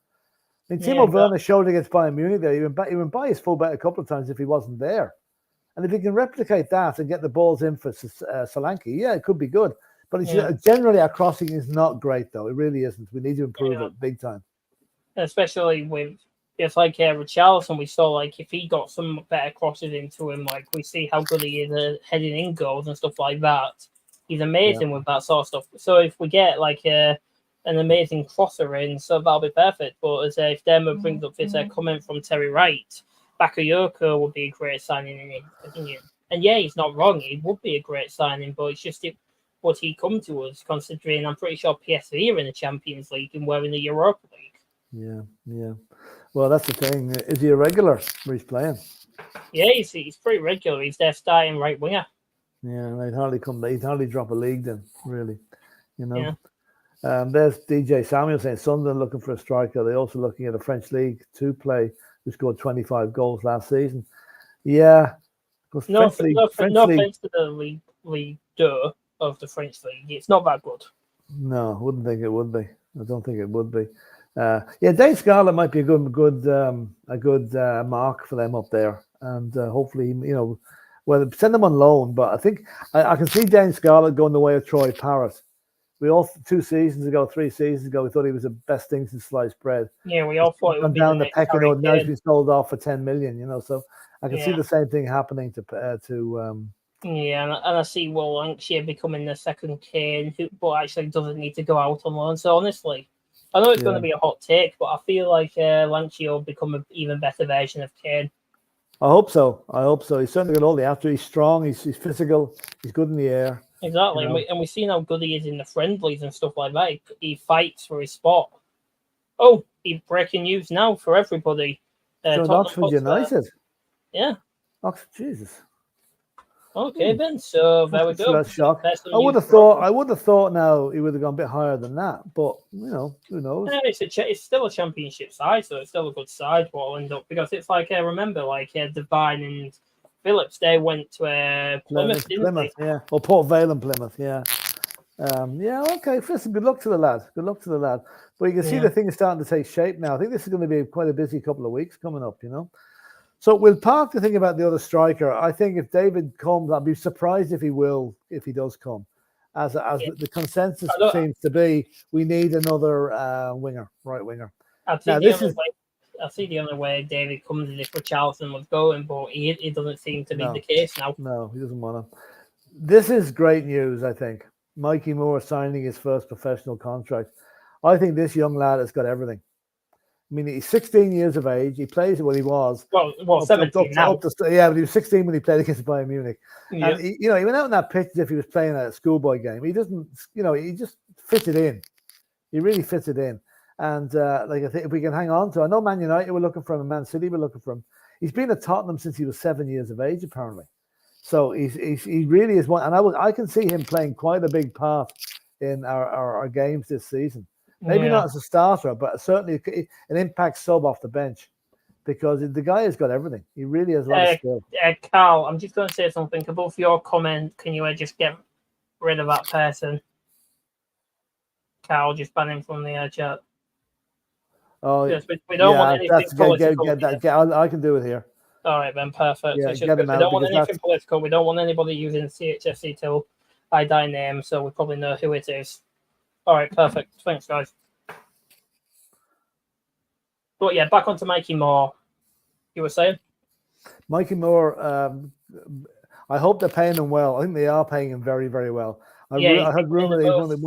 I mean, Timo Werner showed against Bayern Munich there. He went by his fullback a couple of times if he wasn't there. And if he can replicate that and get the balls in for Solanke, it could be good. But generally, our crossing is not great, though. It really isn't. We need to improve it big time. Especially with... It's like Richarlison, we saw if he got some better crosses into him, we see how good he is at heading in goals and stuff like that. He's amazing with that sort of stuff. So if we get an amazing crosser in, so that'll be perfect. But as if Demo brings up this comment from Terry Wright, Bakayoko would be a great signing in his opinion. And he's not wrong. He would be a great signing, but it's just would he come to us, considering I'm pretty sure PSV are in the Champions League and we're in the Europa League. Yeah. Well, that's the thing. Is he a regular where he's playing? Yeah, he's pretty regular. He's their starting right winger. Yeah, and he'd hardly drop a league then, really. There's DJ Samuel saying Sunderland looking for a striker. They're also looking at a French League 2 play who scored 25 goals last season. Yeah. No offense to the League 2 of the French League. It's not that good. No, I wouldn't think it would be. I don't think it would be. Dane Scarlett might be a good mark for them up there, and hopefully, send them on loan. But I think I can see Dane Scarlett going the way of Troy Parrott. We all 3 seasons ago, we thought he was the best thing since sliced bread. Yeah, we all thought it would be down the pecking order. Now he's been sold off for 10 million. So I can see the same thing happening to. And I see Will Lancashire becoming the second Kane, but actually doesn't need to go out on loan. So honestly, I know it's going to be a hot take, but I feel like Lancashire will become an even better version of Kane. I hope so. He's certainly got all the after. He's strong. He's physical. He's good in the air. Exactly, and we've seen how good he is in the friendlies and stuff like that. He fights for his spot. Oh, he's breaking news now for everybody. So Oxford United. Yeah. Oxford, Jesus. Okay, then. So there we go. That's shock. I would have thought now he would have gone a bit higher than that, but who knows? Yeah, it's still a championship side, so it's still a good side. What will end up, because it's like I remember, like Devine and Phillips, they went to Plymouth, didn't they? Yeah, or Port Vale and Plymouth, yeah. Okay. Listen, good luck to the lad. Good luck to the lad. But you can see the thing is starting to take shape now. I think this is going to be quite a busy couple of weeks coming up, So we'll park the thing about the other striker. I think if David comes, I'd be surprised if he does come. As the consensus seems to be, we need another right winger. I see the only way David comes is if Richarlison was going, but it doesn't seem to be the case now. No, he doesn't want to. This is great news, I think. Mikey Moore signing his first professional contract. I think this young lad has got everything. I mean, he's 16 years of age. He plays he was. Well, 17 now. But he was 16 when he played against Bayern Munich. Yeah. And he went out on that pitch as if he was playing a schoolboy game. He doesn't, he just fits it in. He really fits it in. And I think if we can hang on to, I know Man United were looking for him, and Man City were looking for him. He's been at Tottenham since he was 7 years of age, apparently. So he really is one, and I can see him playing quite a big part in our games this season. Maybe not as a starter, but certainly an impact sub off the bench, because the guy has got everything. He really has a lot of skill. Carl, I'm just going to say something above your comment. Can you just get rid of that person? Carl, just ban him from the chat. Oh, yes, we don't want anything political. I can do it here. All right, then, perfect. Yeah, we don't want anything political. We don't want anybody using CHFC till I die name, so we probably know who it is. All right, perfect. Thanks, guys. But yeah, back onto Mikey Moore. You were saying? Mikey Moore, I hope they're paying him well. I think they are paying him very, very well. I heard rumor that he's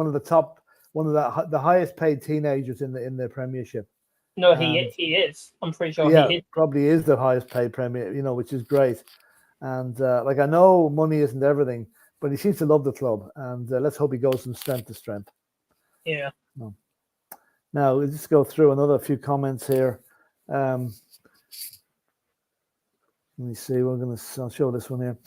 one of the highest paid teenagers in the Premiership. No, he is. I'm pretty sure he is. Probably is the highest paid Premier, which is great. And I know money isn't everything, but he seems to love the club. And let's hope he goes from strength to strength. Yeah. No. Now we'll just go through another few comments here. Let me see. I'll show this one here.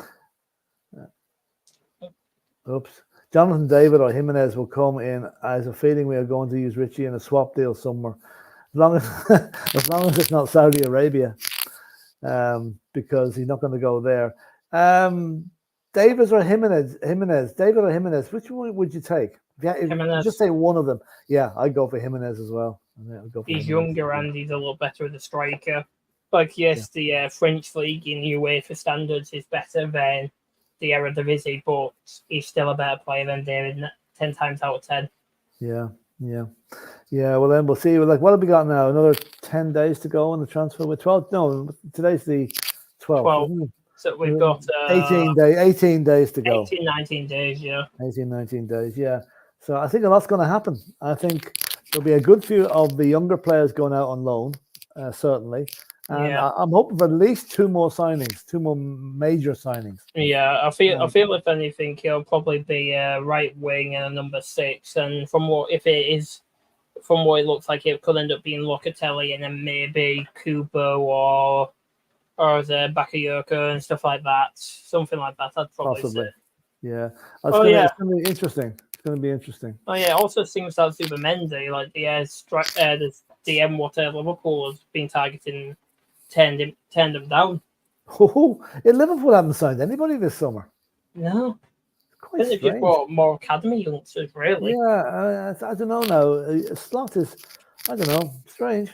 Oops. Jonathan David or Jimenez will come in. I have a feeling we are going to use Richie in a swap deal somewhere. As long as it's not Saudi Arabia, because he's not going to go there. Davis or Jimenez? David or Jimenez? Which one would you take? Just say one of them. Yeah, I'd go for Jimenez as well. He's younger and he's a lot better as a striker. The French league in UEFA standards is better than the Eredivisie, but he's still a better player than David 10 times out of 10. Yeah. Well, then we'll see. What have we got now? Another 10 days to go on the transfer. With 12. No, today's the 12th. So we've got 18 days to go. 19 days, yeah. 19 days, yeah. So I think a lot's going to happen. I think there'll be a good few of the younger players going out on loan, certainly. And I'm hoping for at least two more major signings. Yeah, I feel if anything, he'll probably be a right wing and a number 6. And from what it looks like, it could end up being Locatelli and then maybe Kubo or the Bakayoko and stuff like that. Something like that, I'd probably say. Yeah. It's going to be interesting. It's going to be interesting. Oh, yeah. It also seems that Zubimendi, the DM Liverpool has been targeting, turned them down. Liverpool haven't signed anybody this summer. No. I think they've brought more academy youngsters, really. Yeah, I don't know now. Slot is, I don't know, strange. I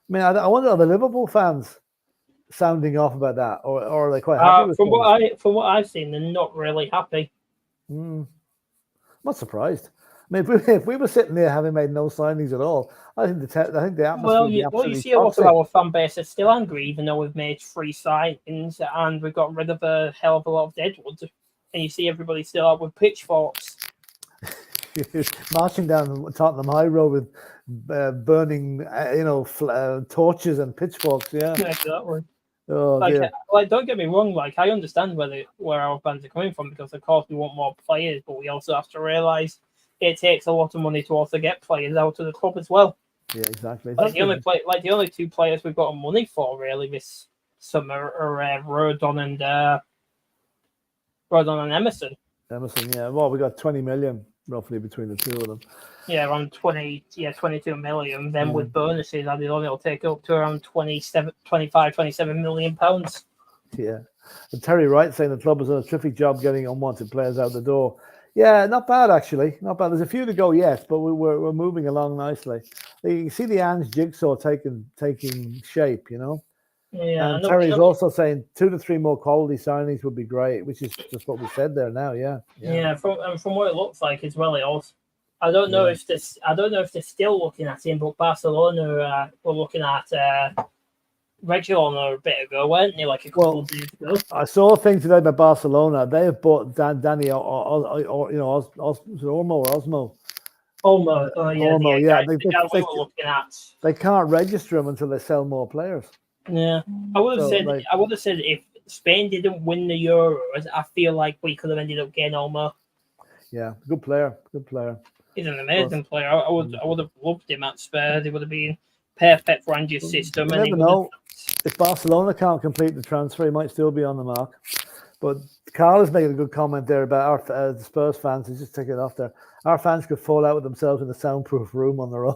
mean, I wonder, are the Liverpool fans sounding off about that, or are they quite happy with it? From what I've seen, they're not really happy. I'm not surprised. I mean, if we were sitting there having made no signings at all, I think the atmosphere. Well, you see a lot of our fan base is still angry, even though we've made 3 signings and we've got rid of a hell of a lot of deadwood. And you see everybody still out with pitchforks, marching down Tottenham High Road with burning, torches and pitchforks. Yeah, exactly. Oh, don't get me wrong. I understand where our fans are coming from, because of course we want more players, but we also have to realise it takes a lot of money to also get players out of the club as well. Yeah, exactly. The only 2 players we've got money for really this summer are Rodon and Rodon and Emerson. Emerson, yeah. Well, we got 20 million roughly between the two of them. Yeah, around 22 million. Then with bonuses added on, it'll take up to around 27 million pounds. Yeah. And Terry Wright saying the club has done a terrific job getting unwanted players out the door. Yeah, not bad actually. Not bad. There's a few to go yet, but we're moving along nicely. You can see the ANGE jigsaw taking shape, you know. Yeah, and Terry's also saying 2 to 3 more quality signings would be great, which is just what we said there now. Yeah. From what it looks like as well, it also. I don't know if they're still looking at him, but Barcelona were looking at Reguilon a bit ago, weren't they? Like a couple of days ago. I saw a thing today about Barcelona. They have bought Danny Olmo. Olmo, yeah. They can't register him until they sell more players. Yeah, I would have said if Spain didn't win the Euros, I feel like we could have ended up getting Olmo. Yeah, good player. He's an amazing player. I would have loved him at Spurs. He would have been perfect for Ange's system. You never know. If Barcelona can't complete the transfer, he might still be on the mark. But Carl is making a good comment there about our Spurs fans. He's just taking it off there. Our fans could fall out with themselves in a soundproof room on their own.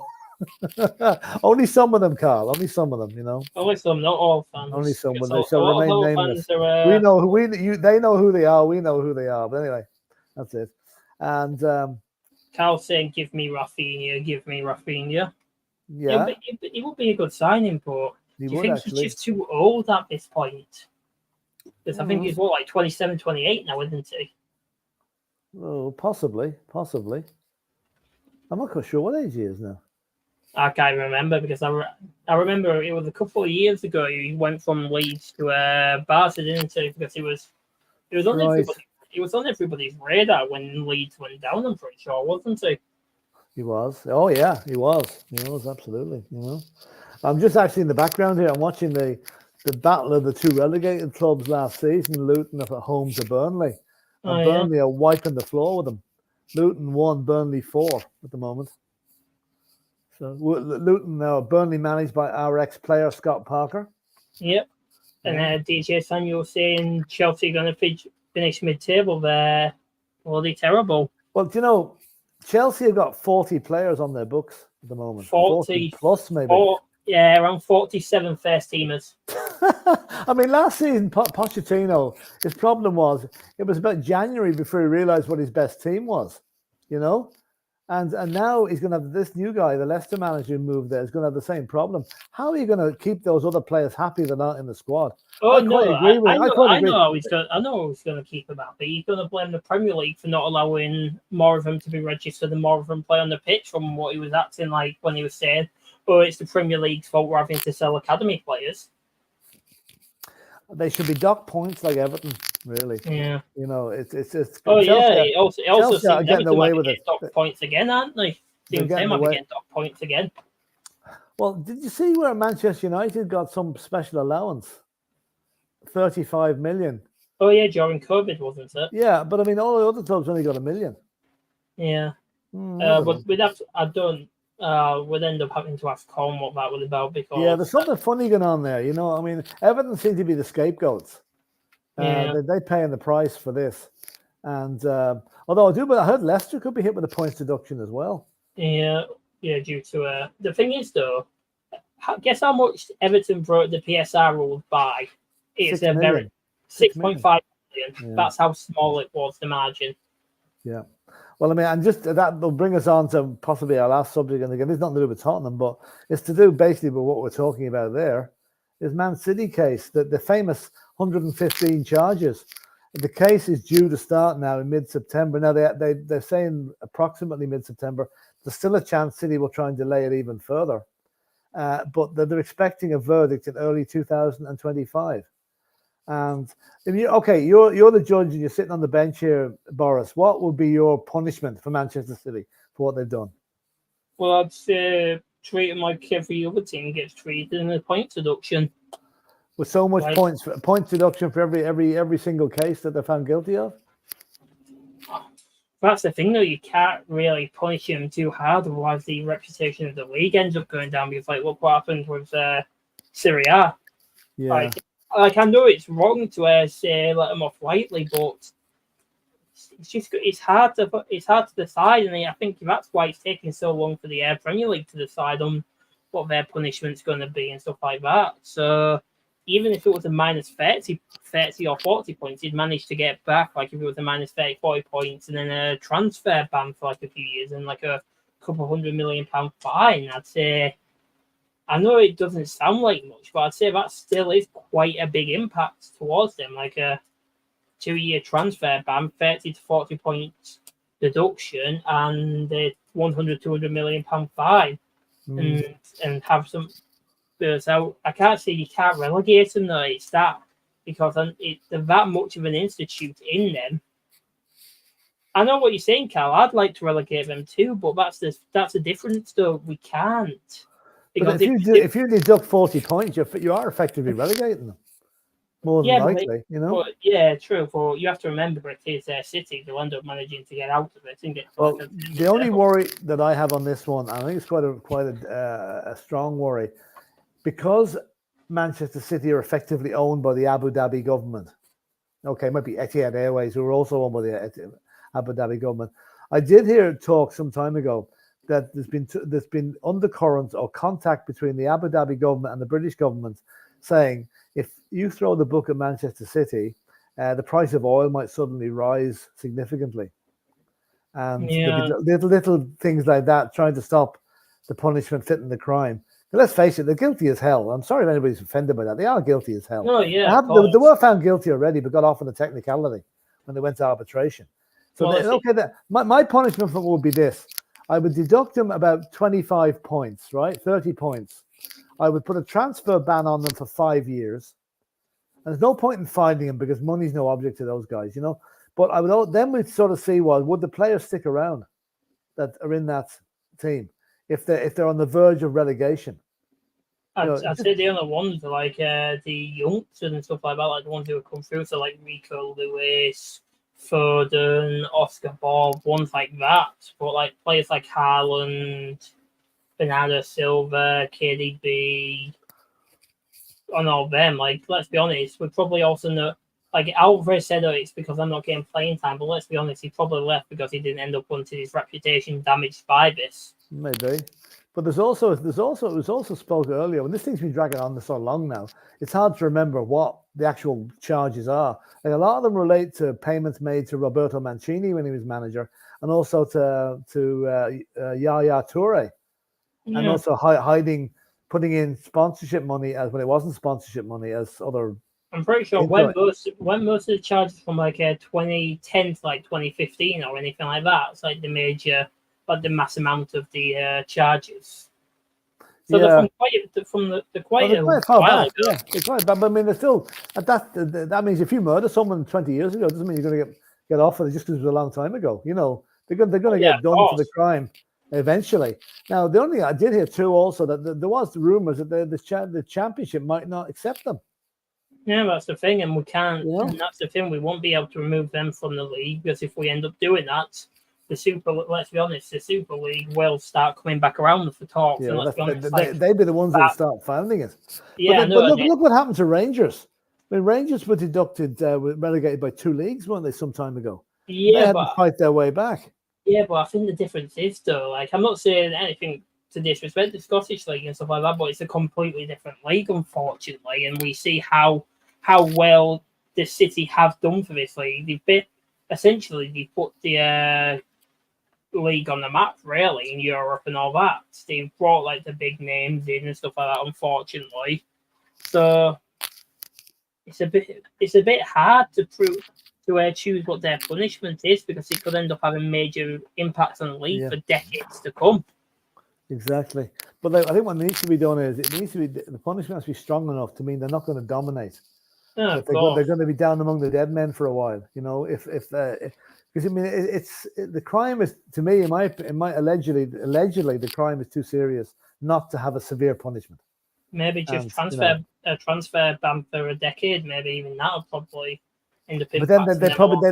Only some of them, Carl. Only some of them, you know. Only some, not all fans. Only some. They shall remain nameless. We know who they know who they are. We know who they are. But anyway, that's it. And Carl's saying, "Give me Rafinha. Give me Rafinha." Yeah, he would be a good signing, but do you think he's just too old at this point? Because I think he's like 27, 28 now, isn't he? Oh, possibly. I'm not quite sure what age he is now. I can't remember because I remember it was a couple of years ago. He went from Leeds to Barca, didn't he? Because he was on everybody's radar when Leeds went down. I'm pretty sure, wasn't he? He was. Oh yeah, he was. He was absolutely. You know, I'm just actually in the background here. I'm watching the battle of the 2 relegated clubs last season. Luton at home to Burnley, and Burnley are wiping the floor with them. Luton 1, Burnley 4 at the moment. So Luton now, Burnley managed by our ex-player Scott Parker. Yep. And DJ Samuel saying Chelsea going to finish mid-table. They're bloody terrible. Well, do you know, Chelsea have got 40 players on their books at the moment. 40 plus maybe. Around 47 first-teamers. I mean, last season, Pochettino, his problem was it was about January before he realised what his best team was, you know? And now he's going to have this new guy, the Leicester manager who moved there, is going to have the same problem. How are you going to keep those other players happy that aren't in the squad? I know he's going to keep them happy. He's going to blame the Premier League for not allowing more of them to be registered and more of them play on the pitch from what he was acting like when he was saying, it's the Premier League's fault we're having to sell academy players. They should be docked points like Everton, really. Yeah. You know, it's Chelsea, it also seems getting away with it. Docked points again, aren't they? Seems they might be getting docked points again. Well, did you see where Manchester United got some special allowance? 35 million. Oh yeah, during COVID, wasn't it? Yeah, but I mean, all the other clubs only got $1 million. Yeah. But we'd end up having to ask Colin what that was about because there's something funny going on there. You know, I mean, Everton seem to be the scapegoats. They paying the price for this, and although I heard Leicester could be hit with a points deduction as well. Yeah, due to the thing is though, guess how much Everton broke the PSR rules by? It's a very 6.5 million. Yeah. That's how small it was, the margin. Yeah. Well, I mean, and just that will bring us on to possibly our last subject. And again, it's nothing to do with Tottenham, but it's to do basically with what we're talking about there. Is Man City case, the famous 115 charges. The case is due to start now in mid-September. Now they're saying approximately mid-September. There's still a chance City will try and delay it even further, but they're expecting a verdict in early 2025. And if you're the judge and you're sitting on the bench here, Boris. What would be your punishment for Manchester City for what they've done? Well, I'd say treat them like every other team gets treated in a point deduction. With so much points deduction for every single case that they're found guilty of. That's the thing, though. You can't really punish them too hard, otherwise the reputation of the league ends up going down. Because look what happened with Serie A. Yeah. Like I know it's wrong to say let them off lightly, but it's hard to decide, and I think that's why it's taking so long for the Premier League to decide on what their punishment's going to be and stuff like that. So even if it was a minus 30 or 40 points, he'd manage to get back. Like if it was a minus 30, 40 points, and then a transfer ban for like a few years, and like a couple £100 million fine, I'd say. I know it doesn't sound like much, but I'd say that still is quite a big impact towards them. Like a 2-year transfer ban, 30 to 40 points deduction, and a £100-200 million fine, and have some. So I can't say you can't relegate them though. It's that because they're that much of an institute in them. I know what you're saying, Carl. I'd like to relegate them too, but that's the difference though. We can't. But if you deduct 40 points, you are effectively relegating them. More than likely, you know. But, yeah, true. But you have to remember, it is City. They'll end up managing to get out of it and get. Well, the only worry that I have on this one, I think it's quite a strong worry, because Manchester City are effectively owned by the Abu Dhabi government. Okay, it might be Etihad Airways, who are also owned by the Abu Dhabi government. I did hear talk some time ago that there's been undercurrents or contact between the Abu Dhabi government and the British government, saying if you throw the book at Manchester City, the price of oil might suddenly rise significantly, and little things like that, trying to stop the punishment fitting the crime. But let's face it, they're guilty as hell. I'm sorry if anybody's offended by that. They are guilty as hell. Oh yeah, they were found guilty already, but got off on a technicality when they went to arbitration. So my punishment for it would be this. I would deduct them about 25 points, right? 30 points. I would put a transfer ban on them for 5 years. And there's no point in finding them because money's no object to those guys, you know. But then we'd sort of see, well, would the players stick around that are in that team if they're on the verge of relegation? I'd say the other ones are like the youngsters and stuff like that, like the ones who have come through, so like Rico Lewis, Foden, Oscar Bob, ones like that. But like players like Haaland, Bernardo Silva, KDB, on all them, like let's be honest, we probably also know. Like Alvarez said, it's because I'm not getting playing time. But let's be honest, he probably left because he didn't end up wanting his reputation damaged by this. Maybe, but it was also spoke earlier. When this thing's been dragging on so long now, it's hard to remember what the actual charges are. Like a lot of them relate to payments made to Roberto Mancini when he was manager, and also to Yaya Toure, and also putting in sponsorship money as when it wasn't sponsorship money as other. I'm pretty sure when most of the charges from like 2010 to like 2015 or anything like that, it's like the major, like the mass amount of the charges. So they're quite far back. Yeah, it's quite bad. But I mean, they're still that means if you murder someone 20 years ago, it doesn't mean you're going to get off with it just because it was a long time ago. You know, they're going to get done for the crime eventually. Now, the only thing I did hear too also that there was the rumors that the championship might not accept them. Yeah, that's the thing, and we can't. Yeah. And that's the thing. We won't be able to remove them from the league because if we end up doing that, let's be honest, the Super League will start coming back around for talks. Yeah, and let's be honest, they'd be the ones that start founding it. Yeah, but look what happened to Rangers. I mean, Rangers were relegated by 2 leagues, weren't they, some time ago? Yeah, they had to fight their way back. Yeah, but I think the difference is though, like I'm not saying anything to disrespect the Scottish League and stuff like that, but it's a completely different league, unfortunately, and we see how well the City have done for this league. They've put the league on the map, really, in Europe and all that. They've brought like the big names in and stuff like that, unfortunately. So it's a bit hard to choose what their punishment is because it could end up having major impacts on the league for decades to come. Exactly, but I think what needs to be done is the punishment has to be strong enough to mean they're not going to dominate. They're going to be down among the dead men for a while, you know. Because I mean, the crime is, to me, allegedly the crime is too serious not to have a severe punishment. Maybe just a transfer ban for a decade, maybe even that would probably end up. But then they probably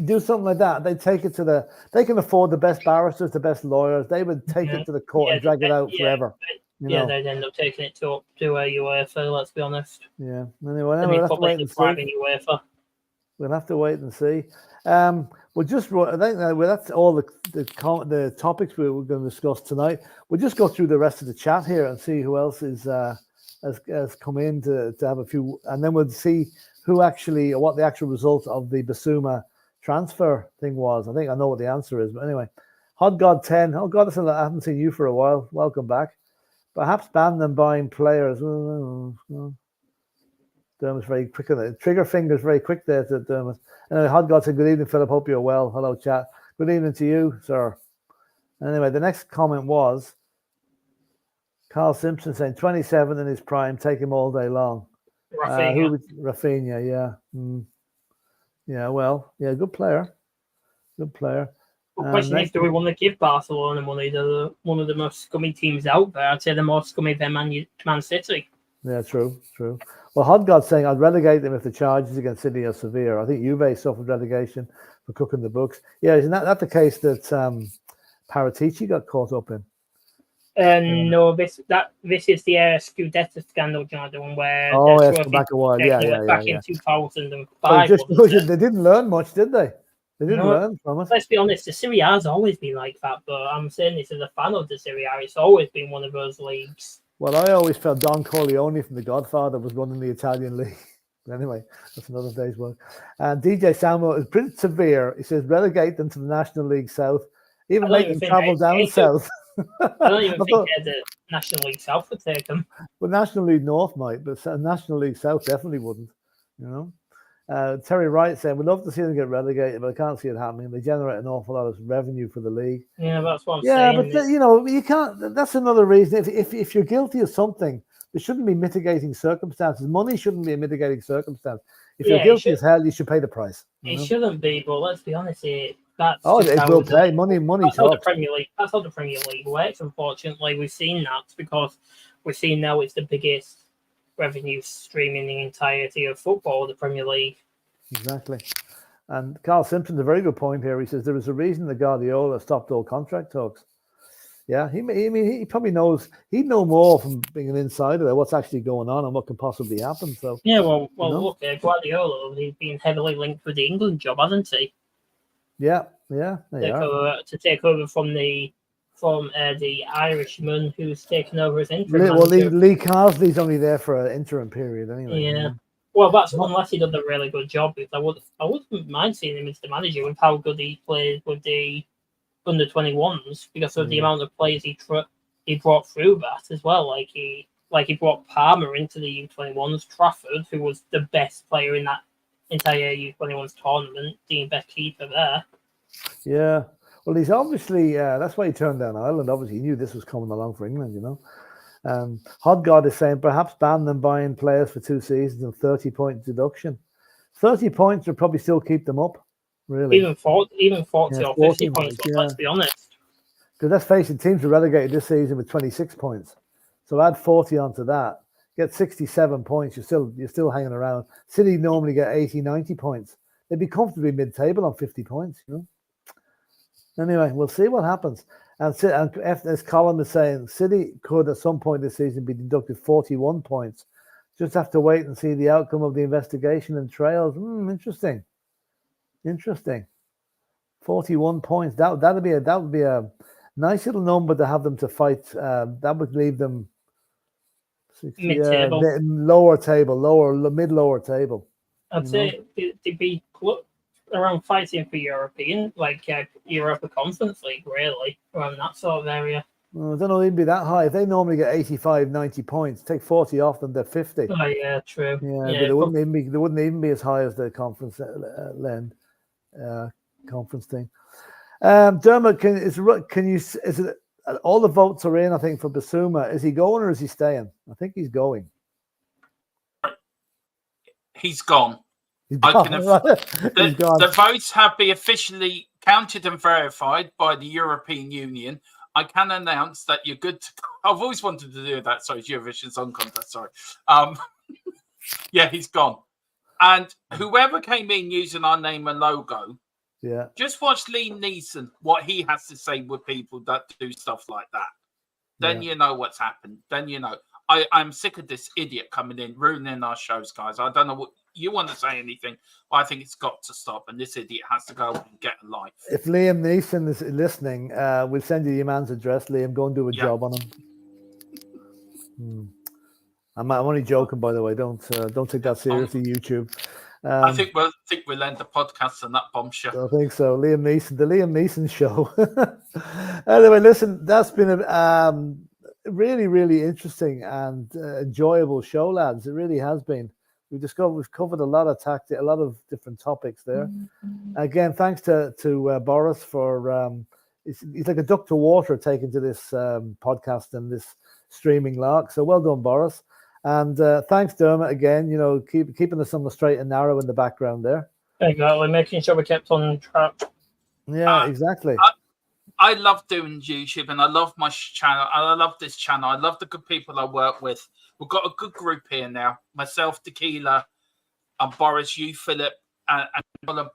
do something like that. They take it to they can afford the best barristers, the best lawyers. They would take it to the court and drag it out forever. They'd end up taking it to UEFA. Let's be honest. Yeah. Anyway, we'll have to wait and see. We'll have to wait and see. Well, I think that's all the topics we're going to discuss tonight. We'll just go through the rest of the chat here and see who else has come in to have a few, and then we'll see what the actual result of the Bissouma transfer thing was. I think I know what the answer is, but anyway, Hot God 10. Oh God, I haven't seen you for a while. Welcome back. Perhaps ban them buying players. Dermot's very quick on it. Trigger fingers very quick there to Dermot. Anyway, Hot God said, good evening, Philip. Hope you're well. Hello, chat. Good evening to you, sir. Anyway, the next comment was Carl Simpson saying 27 in his prime, take him all day long. Rafinha, yeah. Yeah, well, yeah, good player. Good player. The question is, do we want to give Barcelona money? They're one of the most scummy teams out there. I'd say they're more scummy than Man City. Yeah, true. Well, Hot God saying I'd relegate them if the charges against City are severe. I think Juve suffered relegation for cooking the books. Yeah, isn't that the case that Paratici got caught up in? No, this is the Scudetto scandal, Jonathan, where back a while. Back in 2005. They didn't learn much, did they? They didn't learn from it. Let's be honest, the Serie A has always been like that, but I'm saying this as a fan of the Serie A. It's always been one of those leagues. Well, I always felt Don Corleone from The Godfather was running the Italian league. Anyway, that's another day's work. And DJ Samuel is pretty severe. He says relegate them to the National League South, even make them travel down south. I don't even think the National League South would take them. Well, National League North might, but National League South definitely wouldn't. You know. Terry Wright saying we'd love to see them get relegated, but I can't see it happening. They generate an awful lot of revenue for the league. Yeah, that's what I'm saying. Yeah, but you can't. That's another reason. If you're guilty of something, there shouldn't be mitigating circumstances. Money shouldn't be a mitigating circumstance. If you're guilty as hell, you should pay the price. It shouldn't be, but let's be honest here. It will pay. Money that's talks. How the Premier League. That's how the Premier League works. Unfortunately, we've seen that because we're seeing now it's the biggest revenue stream in the entirety of football, the Premier League. Exactly. And Carl Simpson's a very good point here. He says there was a reason that Guardiola stopped all contract talks. Yeah, he probably knows. He'd know more from being an insider there what's actually going on and what can possibly happen. So yeah, look, Guardiola, he's been heavily linked with the England job, hasn't he? Yeah. To take over from the Irishman who's taken over as interim. Well, Lee Carsley's only there for an interim period anyway. Yeah. Well, that's unless he does a really good job. I wouldn't mind seeing him as the manager with how good he played with the under 21s because of the amount of players he brought through that as well. Like he brought Palmer into the U21s, Trafford, who was the best player in that entire U21s tournament, the best keeper there. Yeah. Well, he's obviously that's why he turned down Ireland. Obviously, he knew this was coming along for England, you know. Hot God is saying perhaps ban them buying players for 2 seasons and 30-point deduction. 30 points would probably still keep them up, really. Even 40 or 50 points, let's be honest. Because let's face it, teams were relegated this season with 26 points. So add 40 onto that, get 67 points, you're still hanging around. City normally get 80, 90 points. They'd be comfortably mid-table on 50 points, you know. Anyway, we'll see what happens. And as Colin is saying, City could at some point this season be deducted 41 points. Just have to wait and see the outcome of the investigation and trials. Interesting. 41 points. That would be a nice little number to have them to fight. That would leave them mid-table, lower table. I'd say they'd be around fighting for European, like Europa Conference League, really, around that sort of area. Well, I don't know it'd be that high. If they normally get 85, 90 points, take 40 off them, they're 50. Oh yeah, true. Yeah, but they wouldn't even be as high as the conference conference thing. Dermot, is it all the votes are in? I think for Bissouma, is he going or is he staying? I think he's going. He's gone. The votes have been officially counted and verified by the European Union. I can announce that you're good to go. I've always wanted to do that. Sorry, Eurovision Song Contest. Sorry. Yeah, he's gone. And whoever came in using our name and logo, just watch Liam Neeson, what he has to say with people that do stuff like that. Then you know what's happened. Then you know. I'm sick of this idiot coming in, ruining our shows, guys. I don't know what. you want to say anything, but I think it's got to stop, and this idiot has to go and get a life. If Liam Neeson is listening, we'll send you your man's address. Liam, go and do a job on him. I'm only joking, by the way. Don't take that seriously, YouTube. I think we'll end the podcast on that bombshell. I think so. Liam Neeson, the Liam Neeson show. Anyway, listen, that's been a really, really interesting and enjoyable show, lads. It really has been. We've covered a lot of tactics, a lot of different topics there. Again, thanks to Boris for he's like a duck to water taken to this podcast and this streaming lark. So well done, Boris. And thanks, Dermot, again. You know, keeping us on the straight and narrow in the background there. Exactly, making sure we kept on track. Yeah, exactly. I love doing YouTube, and I love my channel. I love this channel. I love the good people I work with. We've got a good group here now. Myself, Tequila, and Boris, you, Philip, and Colin.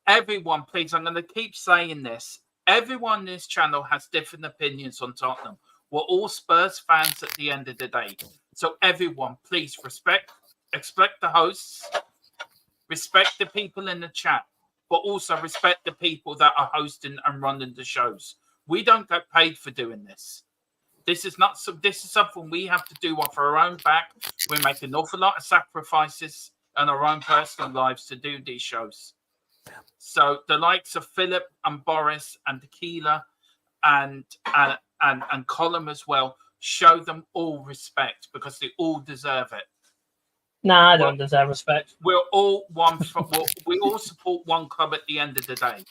Everyone, please, I'm going to keep saying this. Everyone in this channel has different opinions on Tottenham. We're all Spurs fans at the end of the day. So everyone, please respect the hosts, respect the people in the chat, but also respect the people that are hosting and running the shows. We don't get paid for doing this. This is something we have to do off our own back. We make an awful lot of sacrifices in our own personal lives to do these shows. So the likes of Philip and Boris and Tequila and Colin as well, show them all respect because they all deserve it. Nah, I don't deserve respect. We're all one. We all support one club at the end of the day.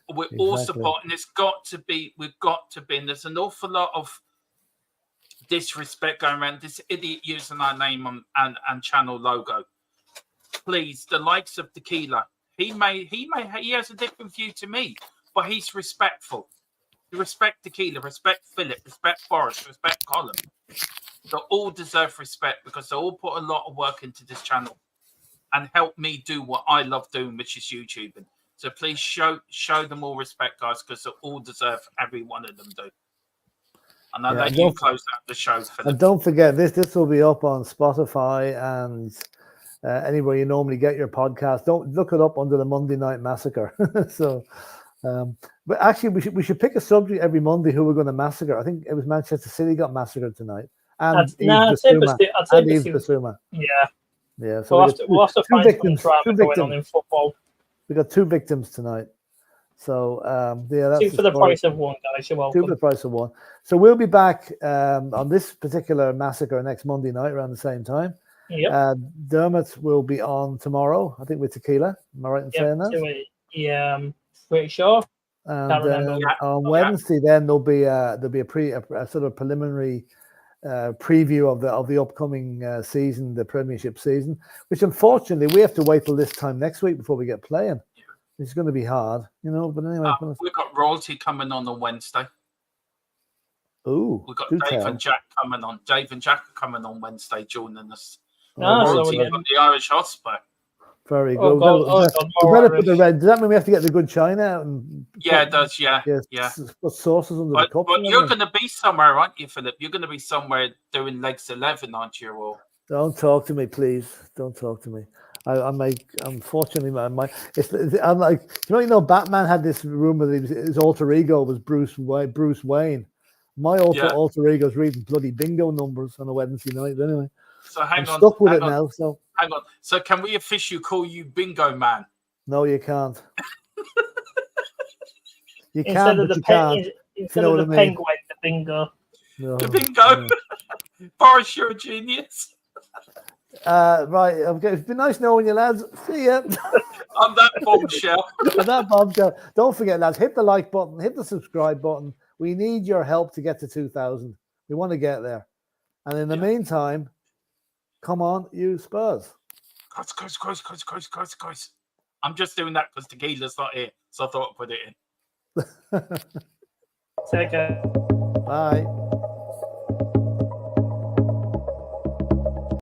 We're all supporting. It's got to be. We've got to be. And there's an awful lot of disrespect going around. This idiot using our name and channel logo. Please, the likes of Tequila. He has a different view to me, but he's respectful. Respect Tequila, respect Philip, respect Boris, respect Colin. They all deserve respect because they all put a lot of work into this channel and help me do what I love doing, which is YouTubing. So please show them all respect, guys, because they all deserve every one of them do. And I'll let you close out the show, Philip. And don't forget, this will be up on Spotify and anywhere you normally get your podcast. Don't look it up under the Monday Night Massacre. So. But actually, we should pick a subject every Monday who we're going to massacre. I think it was Manchester City got massacred tonight. And I'd say Basuma. Yeah. So we'll have to find some drama going on in football. We got 2 victims tonight. So that's 2 for the price of 1, guys. You're welcome. 2 for the price of 1. So we'll be back on this particular massacre next Monday night around the same time. Yep. Dermot will be on tomorrow, I think, with Tequila. Am I right in saying that? Yeah. Pretty sure. And on Wednesday, then there'll be a sort of preliminary preview of the upcoming season, the Premiership season, which unfortunately we have to wait till this time next week before we get playing. It's going to be hard, you know. But anyway, we've got royalty coming on Wednesday. Ooh, we've got Dave and Jack coming on. Dave and Jack are coming on Wednesday, joining us. So we got the Irish Hotspur. Very good. We better put the red. Does that mean we have to get the good china out? It does. Yeah. Put sauces under the cup. But you're going to be somewhere, aren't you, Philip? You're going to be somewhere doing legs 11, aren't you? Or don't talk to me, please. Don't talk to me. Unfortunately, I'm like, you know, Batman had this rumor that his alter ego was Bruce Wayne. My alter ego is reading bloody bingo numbers on a Wednesday night. But anyway, so I'm stuck with it now. So. Hang on. So can we officially call you Bingo Man? No, you can't. You instead can, of but the you can't. Instead of the penguin, the bingo. No, the bingo. No. Boris, you're a genius. Right. Okay. It's been nice knowing you, lads. See ya. On that bombshell. Don't forget, lads, hit the like button, hit the subscribe button. We need your help to get to 2,000. We want to get there. And in the meantime, come on, you Spurs. Guys. I'm just doing that because Tequila's not here, so I thought I'd put it in. Take care. Bye.